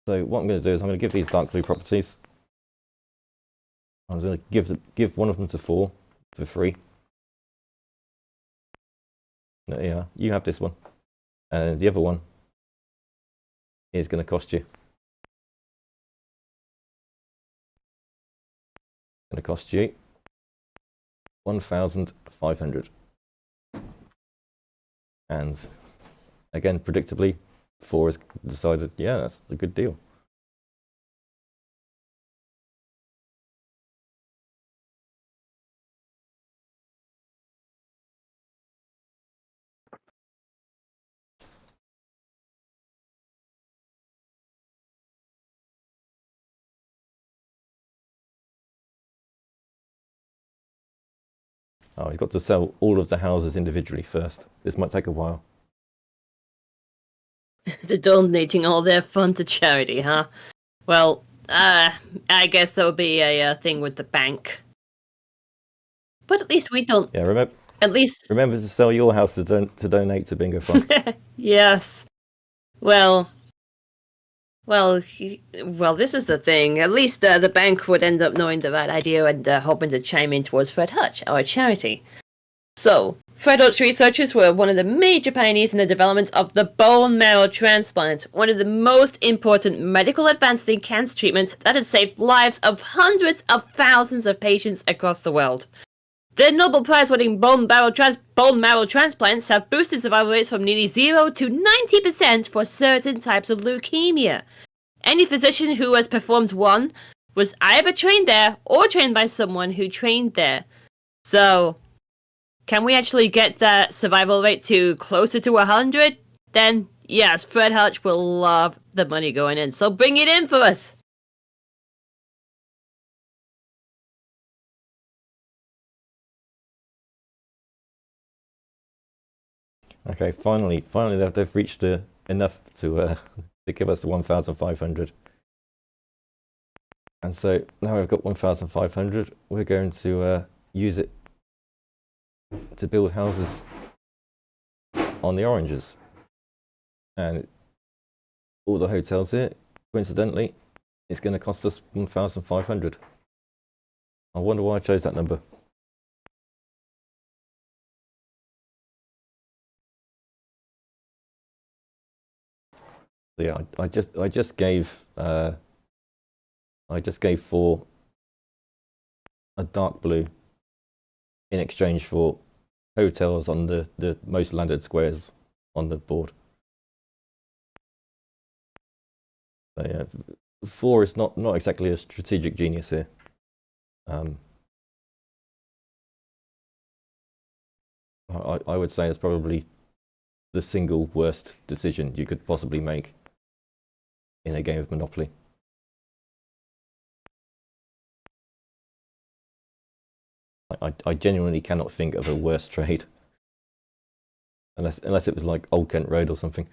So what I'm going to do is I'm going to give these dark blue properties. I'm going to give one of them to 4 for free. Yeah, you have this one, and the other one is going to cost you. Going to cost you 1,500. And again, predictably, 4 has decided, yeah, that's a good deal. Oh, he's got to sell all of the houses individually first. This might take a while. They're donating all their fund to charity, huh? Well, I guess that would be a thing with the bank. But at least we don't. Yeah, remember. At least remember to sell your house to donate to Bingothon. Yes. Well, this is the thing. At least the bank would end up knowing the right idea and hoping to chime in towards Fred Hutch, our charity. So, Fred Hutch researchers were one of the major pioneers in the development of the bone marrow transplant, one of the most important medical advances in cancer treatment that has saved lives of hundreds of thousands of patients across the world. The Nobel Prize-winning bone marrow transplants have boosted survival rates from nearly 0 to 90% for certain types of leukemia. Any physician who has performed one was either trained there or trained by someone who trained there. So, can we actually get that survival rate to closer to 100? Then, yes, Fred Hutch will love the money going in, so bring it in for us! Okay, finally they've reached enough to give us the 1,500. And so now we've got 1,500. We're going to use it to build houses on the oranges, and all the hotels here. Coincidentally, it's going to cost us 1,500. I wonder why I chose that number. So yeah, I just gave 4 a dark blue in exchange for hotels on the most landed squares on the board. So yeah, 4 is not exactly a strategic genius here. I would say it's probably the single worst decision you could possibly make in a game of Monopoly. I genuinely cannot think of a worse trade. Unless it was like Old Kent Road or something.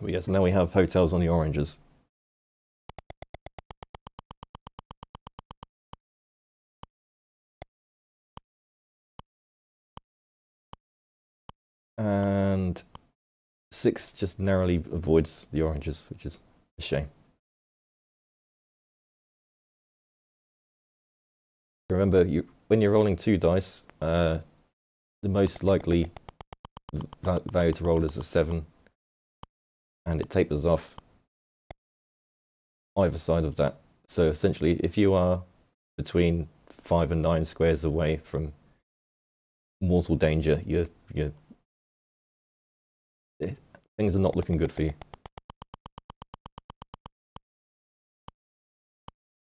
But yes, now we have hotels on the oranges. And 6 just narrowly avoids the oranges, which is a shame. Remember, when you're rolling 2 dice, the most likely value to roll is a 7, and it tapers off either side of that. So essentially, if you are between 5 and 9 squares away from mortal danger, things are not looking good for you.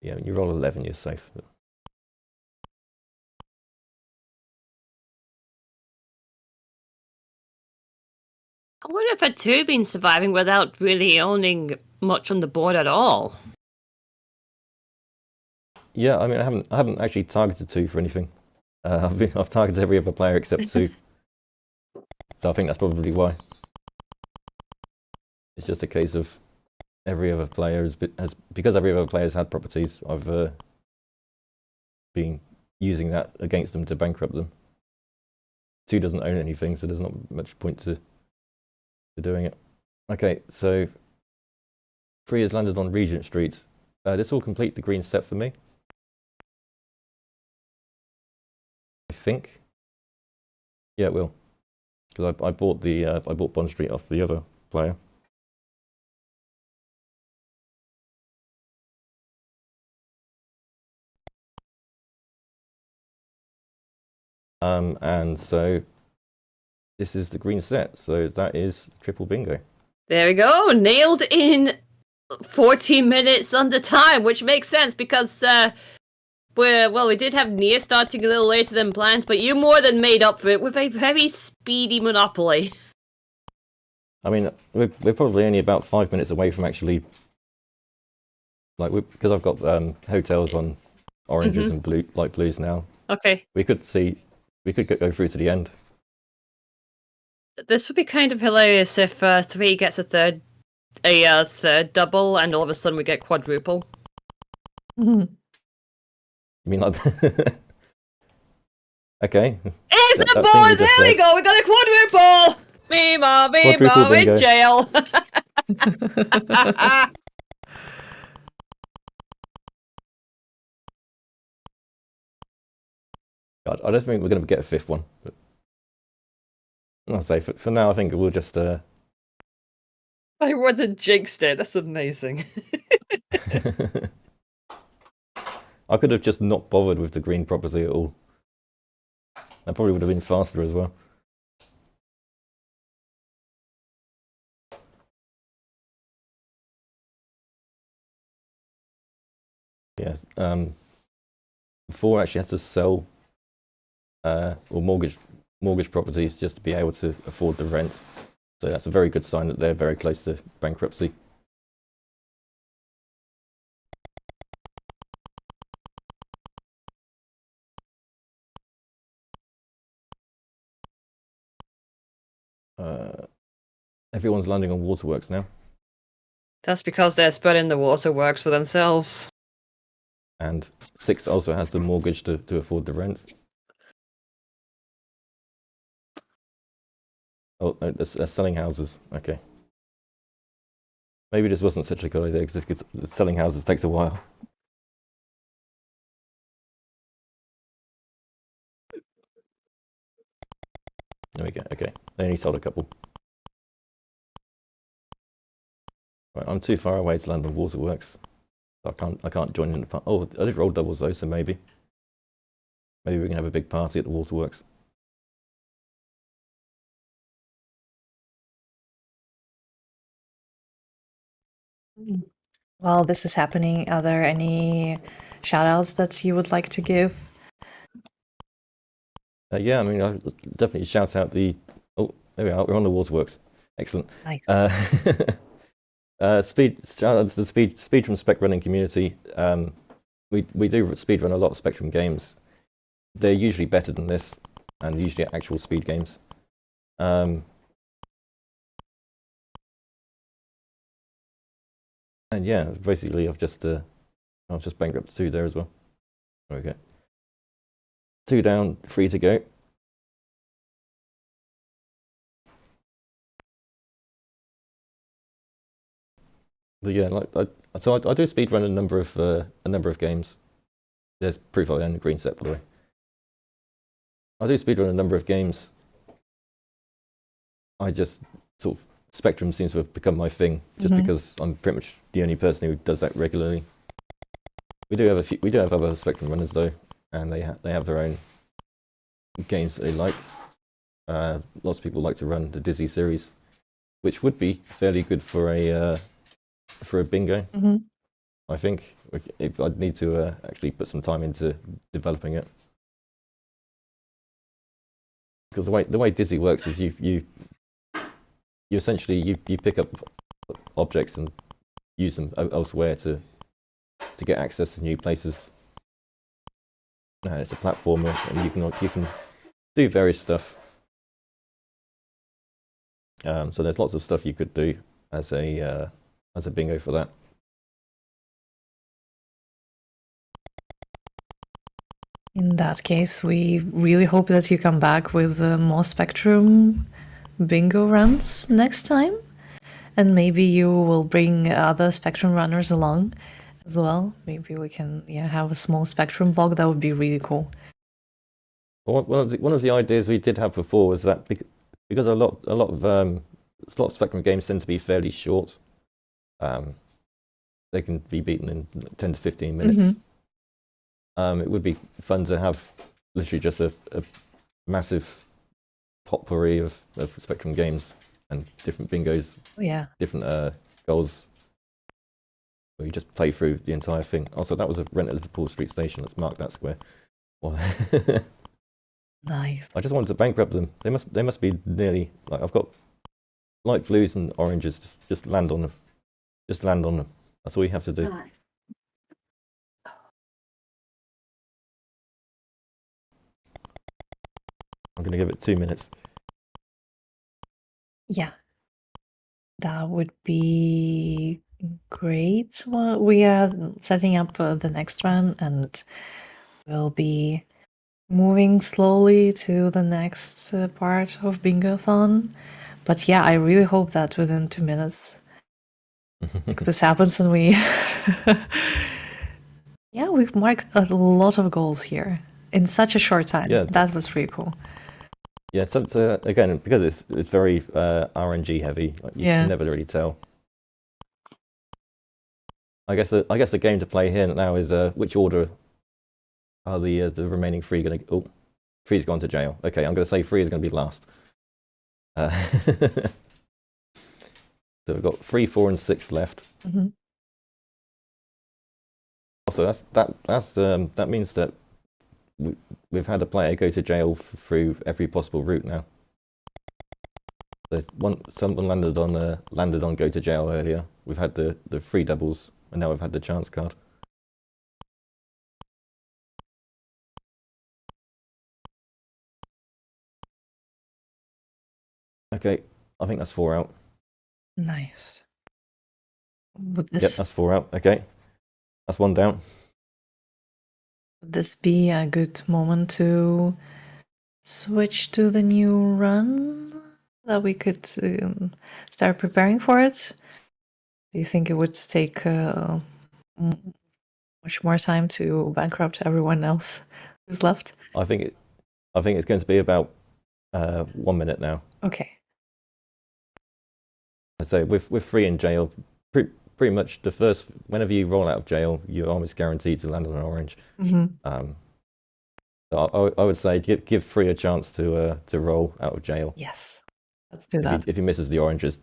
Yeah, when you roll 11, you're safe. I wonder if I'd too been surviving without really owning much on the board at all. Yeah, I mean, I haven't actually targeted 2 for anything. I've targeted every other player except 2. So I think that's probably why. It's just a case of every other player because every other player has had properties, I've been using that against them to bankrupt them. 2 doesn't own anything, so there's not much point to doing it. Okay, so 3 has landed on Regent Street. This will complete the green set for me, I think. Yeah, it will, because I bought Bond Street off the other player. And so this is the green set, so that is triple bingo. There we go, nailed in 40 minutes under time, which makes sense because we did have Nia starting a little later than planned, but you more than made up for it with a very speedy Monopoly. I mean, we're probably only about 5 minutes away from actually, because I've got hotels on oranges and light blues now. Okay. We could go through to the end. This would be kind of hilarious if 3 gets a third double, and all of a sudden we get quadruple. You mean like? Okay. It's a boy! There we go! We got a quadruple! Quadruple in bingo. jail. God, I don't think we're going to get a fifth one. But I'll say for now, I think we'll just. I would have jinxed it. That's amazing. I could have just not bothered with the green property at all. That probably would have been faster as well. Yeah. 4 actually has to sell or mortgage properties just to be able to afford the rent. So that's a very good sign that they're very close to bankruptcy. Everyone's landing on waterworks now. That's because they're spreading the waterworks for themselves. And 6 also has the mortgage to afford the rent. Oh, no, they're selling houses. Okay. Maybe this wasn't such a good idea because selling houses takes a while. There we go. Okay. They only sold a couple. Right, I'm too far away to land on waterworks. I can't join in the party. Oh, I did roll doubles though, so maybe we can have a big party at the waterworks. While this is happening, are there any shout-outs that you would like to give? Yeah, I mean, I'll definitely shout out the. Oh, there we are. We're on the waterworks. Excellent. Nice. Shout out to the speed from spec running community. We do speed run a lot of Spectrum games. They're usually better than this, and usually actual speed games. And yeah, basically, I've just bankrupted 2 there as well. There we go. 2 down, 3 to go. But yeah, I do speed run a number of games. There's proof I own the green set, by the way. I do speed run a number of games. I just sort of Spectrum seems to have become my thing, just because I'm pretty much the only person who does that regularly. We do have other Spectrum runners though, and they have their own games that they like. Lots of people like to run the Dizzy series, which would be fairly good for a bingo. I think I'd need to actually put some time into developing it, because the way Dizzy works is you essentially you pick up objects and use them elsewhere to get access to new places. And it's a platformer, and you can do various stuff. So there's lots of stuff you could do as a bingo for that. In that case, we really hope that you come back with more Spectrum bingo runs next time. And maybe you will bring other Spectrum runners along as well. Maybe we can have a small Spectrum vlog. That would be really cool. Well, one of the ideas we did have before was that because a lot of Spectrum games tend to be fairly short, they can be beaten in 10 to 15 minutes. It would be fun to have literally just a massive potpourri of Spectrum games and different bingos, different goals, where you just play through the entire thing. Also, that was a rent at Liverpool Street Station. Let's mark that square. Nice. I just wanted to bankrupt them. They must be nearly, like, I've got light blues and oranges. Just land on them. Just land on them. That's all you have to do. I'm going to give it 2 minutes. Yeah, that would be great. Well, we are setting up the next one, and we'll be moving slowly to the next part of Bingothon. But yeah, I really hope that within 2 minutes this happens and we yeah, we've marked a lot of goals here in such a short time. Yeah. That was really cool. Yeah, so again, because it's very RNG heavy, you can never really tell. I guess the game to play here now is which order are the remaining 3 going to? Oh, 3's gone to jail. Okay, I'm going to say 3 is going to be last. So we've got 3, 4, and 6 left. Mm-hmm. Also, that means that we've had a player go to jail through every possible route now. There's someone landed on go to jail earlier. We've had the 3 doubles, and now we've had the chance card. Okay, I think that's 4 out. Nice. Would Yep, this that's 4 out. Okay, that's 1 down. would this be a good moment to switch to the new run that we could start preparing for it? Do you think it would take much more time to bankrupt everyone else who's left? I think it's going to be about 1 minute now. Okay. So with 3 in jail, pretty much whenever you roll out of jail, you're almost guaranteed to land on an orange. Mm-hmm. So I would say give 3 a chance to roll out of jail. Yes. Let's do that. If he misses the oranges,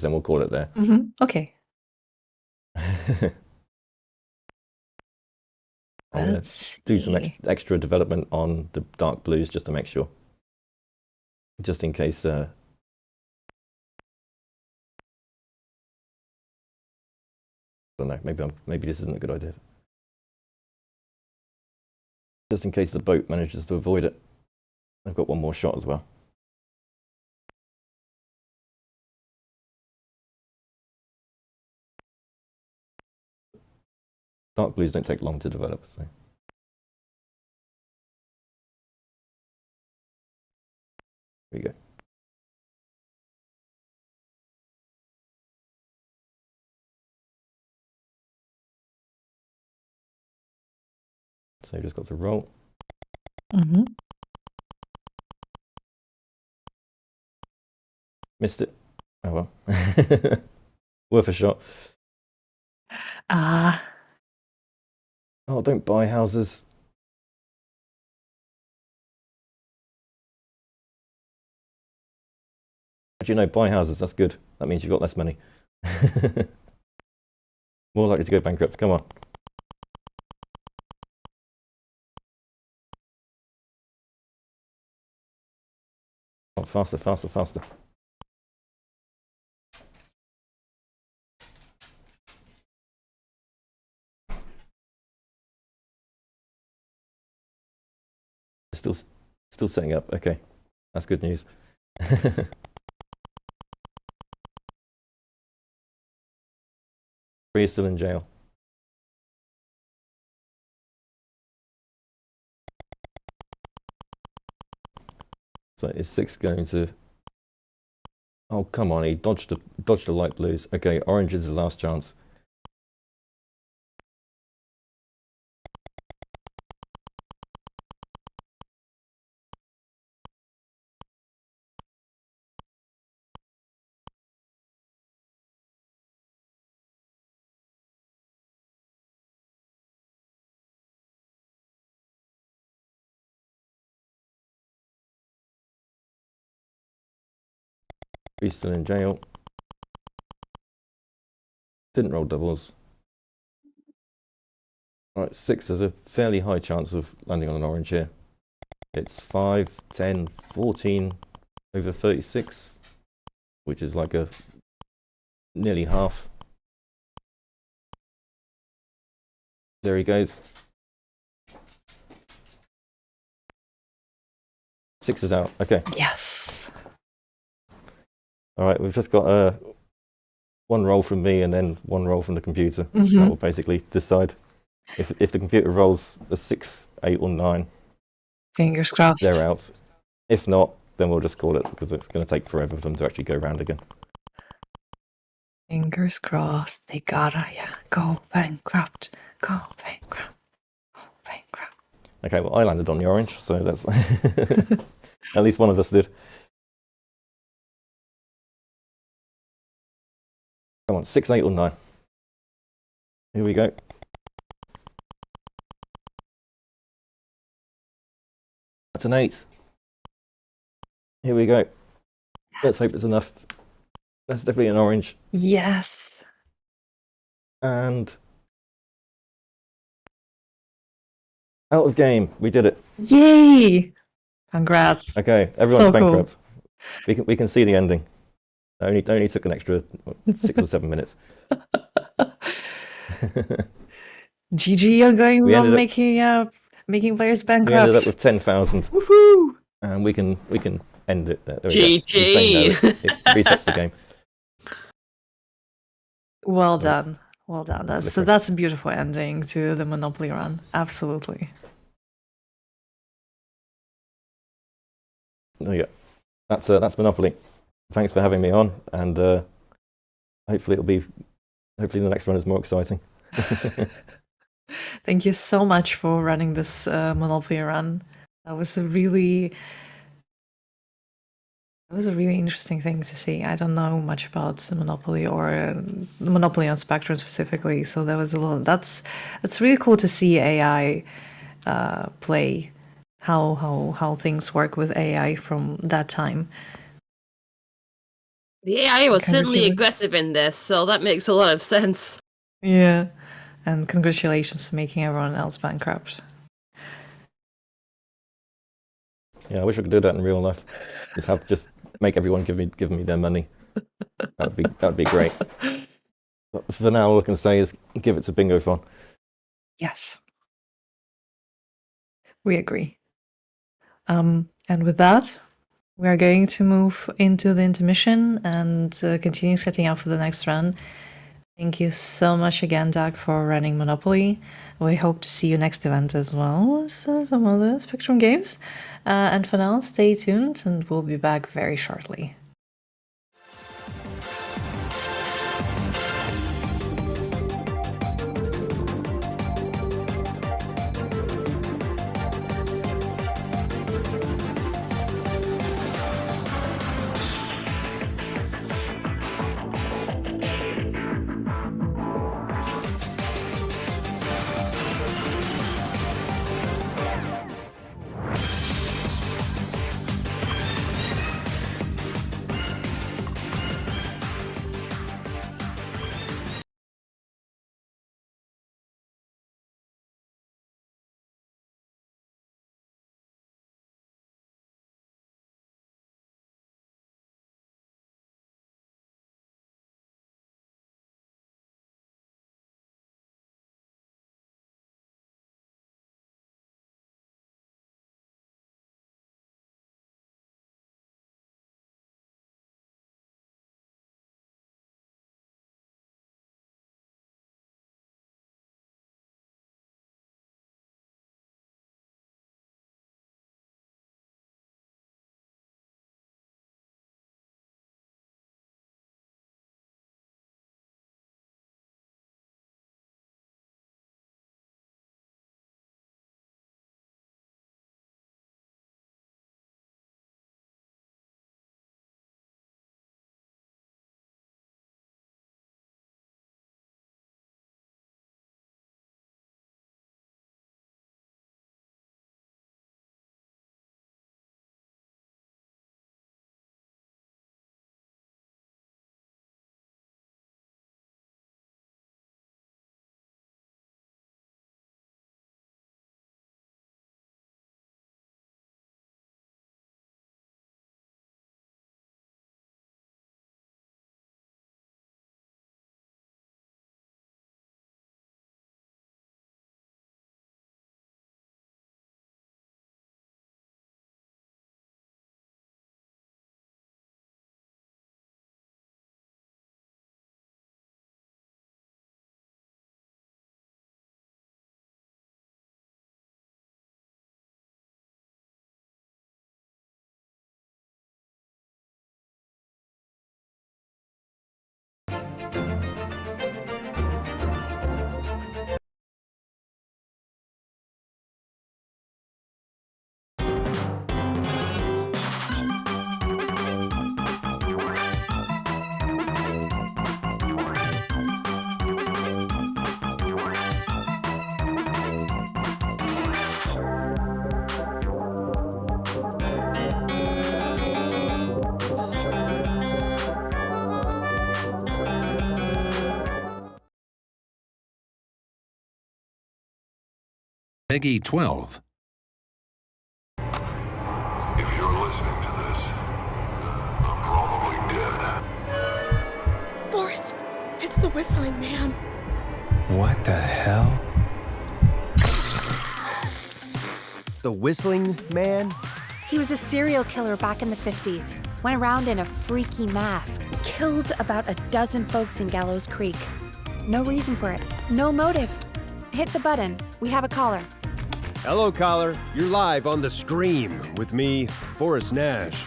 then we'll call it there. Mm-hmm. Okay. I'm going to do some extra development on the dark blues just to make sure. Just in case. I don't know, maybe this isn't a good idea. Just in case the boat manages to avoid it. I've got 1 more shot as well. Dark blues don't take long to develop, so. Here we go. So you just got to roll. Mm-hmm. Missed it. Oh well. Worth a shot. Oh, don't buy houses. Actually, no, buy houses. That's good. That means you've got less money. More likely to go bankrupt. Come on. Oh, faster, faster, faster. Still setting up. Okay, that's good news. 3 is still in jail. So is 6 going to? Oh come on! He dodged the light blues. Okay, orange is the last chance. He's still in jail. Didn't roll doubles. Alright, 6 has a fairly high chance of landing on an orange here. It's 5, 10, 14 over 36, which is like a nearly half. There he goes. 6 is out. Okay. Yes. All right, we've just got 1 roll from me and then 1 roll from the computer. Mm-hmm. That will basically decide if the computer rolls a 6, 8, or 9. Fingers crossed. They're out. If not, then we'll just call it, because it's going to take forever for them to actually go round again. Fingers crossed. They gotta, yeah. Go bankrupt. Go bankrupt. Go bankrupt. Okay, well, I landed on the orange, so that's... At least one of us did. Come on, 6, 8 or 9. Here we go. That's an 8. Here we go. Let's hope it's enough. That's definitely an orange. Yes. And... out of game. We did it. Yay! Congrats. Okay, everyone's So cool. bankrupt. We can see the ending. It only took an extra 6 or 7 minutes. GG, you're going We on ended making players We bankrupt. ended up with 10,000, Woohoo! and we can end it there. There we go. GG. He's saying no. It resets the game. Well done. Well done. Flicker. So that's a beautiful ending to the Monopoly run. Absolutely. Oh yeah, that's Monopoly. Thanks for having me on, and hopefully the next run is more exciting. Thank you so much for running this Monopoly run. That was a really interesting thing to see. I don't know much about Monopoly or Monopoly on Spectrum specifically, so there was a lot. That's really cool to see AI play. How things work with AI from that time. The AI was certainly Congratulations. aggressive in this, so that makes a lot of sense. Yeah, and congratulations for making everyone else bankrupt. Yeah, I wish I could do that in real life. Just make everyone give me their money. That would be great. But for now, all I can say is give it to Bingothon. Yes, we agree. And with that, we are going to move into the intermission and continue setting up for the next run. Thank you so much again, Doug, for running Monopoly. We hope to see you next event as well as some other Spectrum games. And for now, stay tuned and we'll be back very shortly. Peggy 12. If you're listening to this, I'm probably dead. Forrest, it's the whistling man. What the hell? The whistling man? He was a serial killer back in the 50s. Went around in a freaky mask. Killed about a dozen folks in Gallows Creek. No reason for it. No motive. Hit the button. We have a caller. Hello, caller. You're live on the stream with me, Forrest Nash.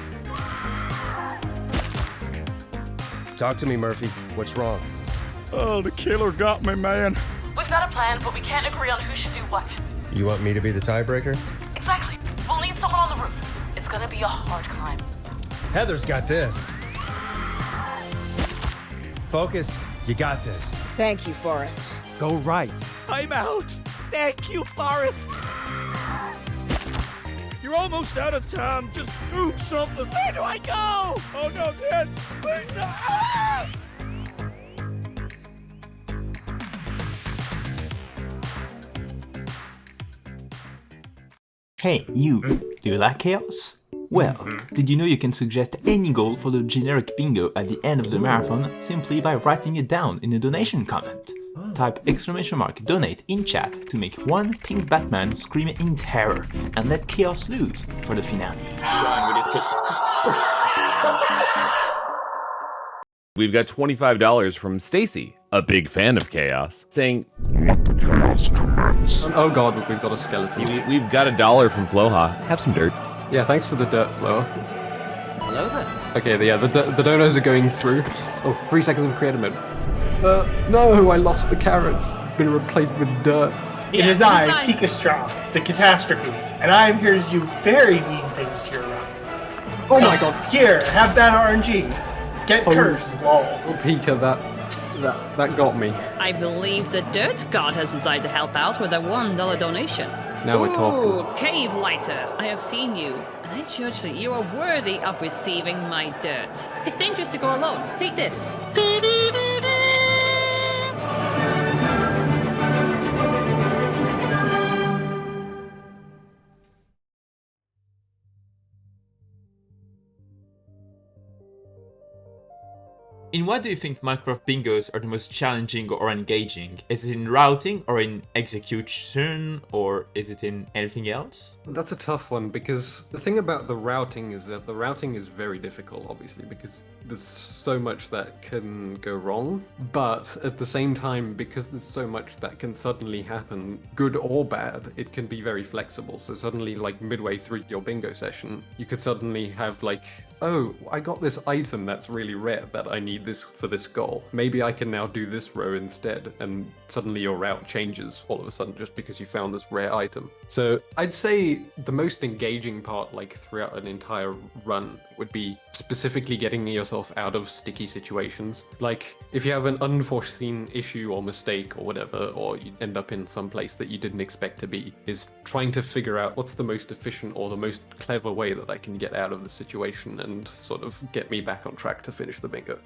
Talk to me, Murphy. What's wrong? Oh, the killer got me, man. We've got a plan, but we can't agree on who should do what. You want me to be the tiebreaker? Exactly. We'll need someone on the roof. It's gonna be a hard climb. Heather's got this. Focus. You got this. Thank you, Forrest. Go right. I'm out. Thank you, Forrest. You're almost out of time. Just do something. Where do I go? Oh, no, Dad. Wait, no. Ah! Hey, you! Do you like chaos? Well, did you know you can suggest any goal for the generic bingo at the end of the marathon simply by writing it down in a donation comment? Type !donate in chat to make one pink Batman scream in terror and let chaos lose for the finale. We've got $25 from Stacy, a big fan of chaos, saying, Let the chaos commence. Oh god, we've got a skeleton. We've got $1 from Floha. Have some dirt. Yeah, thanks for the dirt, Flo. Hello there. Okay, yeah, the donos are going through. Oh, 3 seconds of creative mode. No, I lost the carrots. It's been replaced with dirt. It is I, Pikastraw, the catastrophe, and I am here to do very mean things to your run. Oh my god. Here, have that RNG. Get cursed, lol. Oh, Pika, that got me. I believe the Dirt God has decided to help out with a $1 donation. Now we're talking. Ooh, Cave Lighter, I have seen you, and I judge that you are worthy of receiving my dirt. It's dangerous to go alone. Take this. In what do you think Minecraft bingos are the most challenging or engaging? Is it in routing or in execution, or is it in anything else? That's a tough one, because the thing about the routing is that the routing is very difficult, obviously, because there's so much that can go wrong. But at the same time, because there's so much that can suddenly happen, good or bad, it can be very flexible. So suddenly, like midway through your bingo session, you could suddenly have like, oh, I got this item that's really rare that I need this for this goal. Maybe I can now do this row instead, and suddenly your route changes all of a sudden just because you found this rare item. So I'd say the most engaging part, like throughout an entire run, would be specifically getting yourself out of sticky situations. Like if you have an unforeseen issue or mistake or whatever, or you end up in some place that you didn't expect to be, is trying to figure out what's the most efficient or the most clever way that I can get out of the situation and sort of get me back on track to finish the bingo.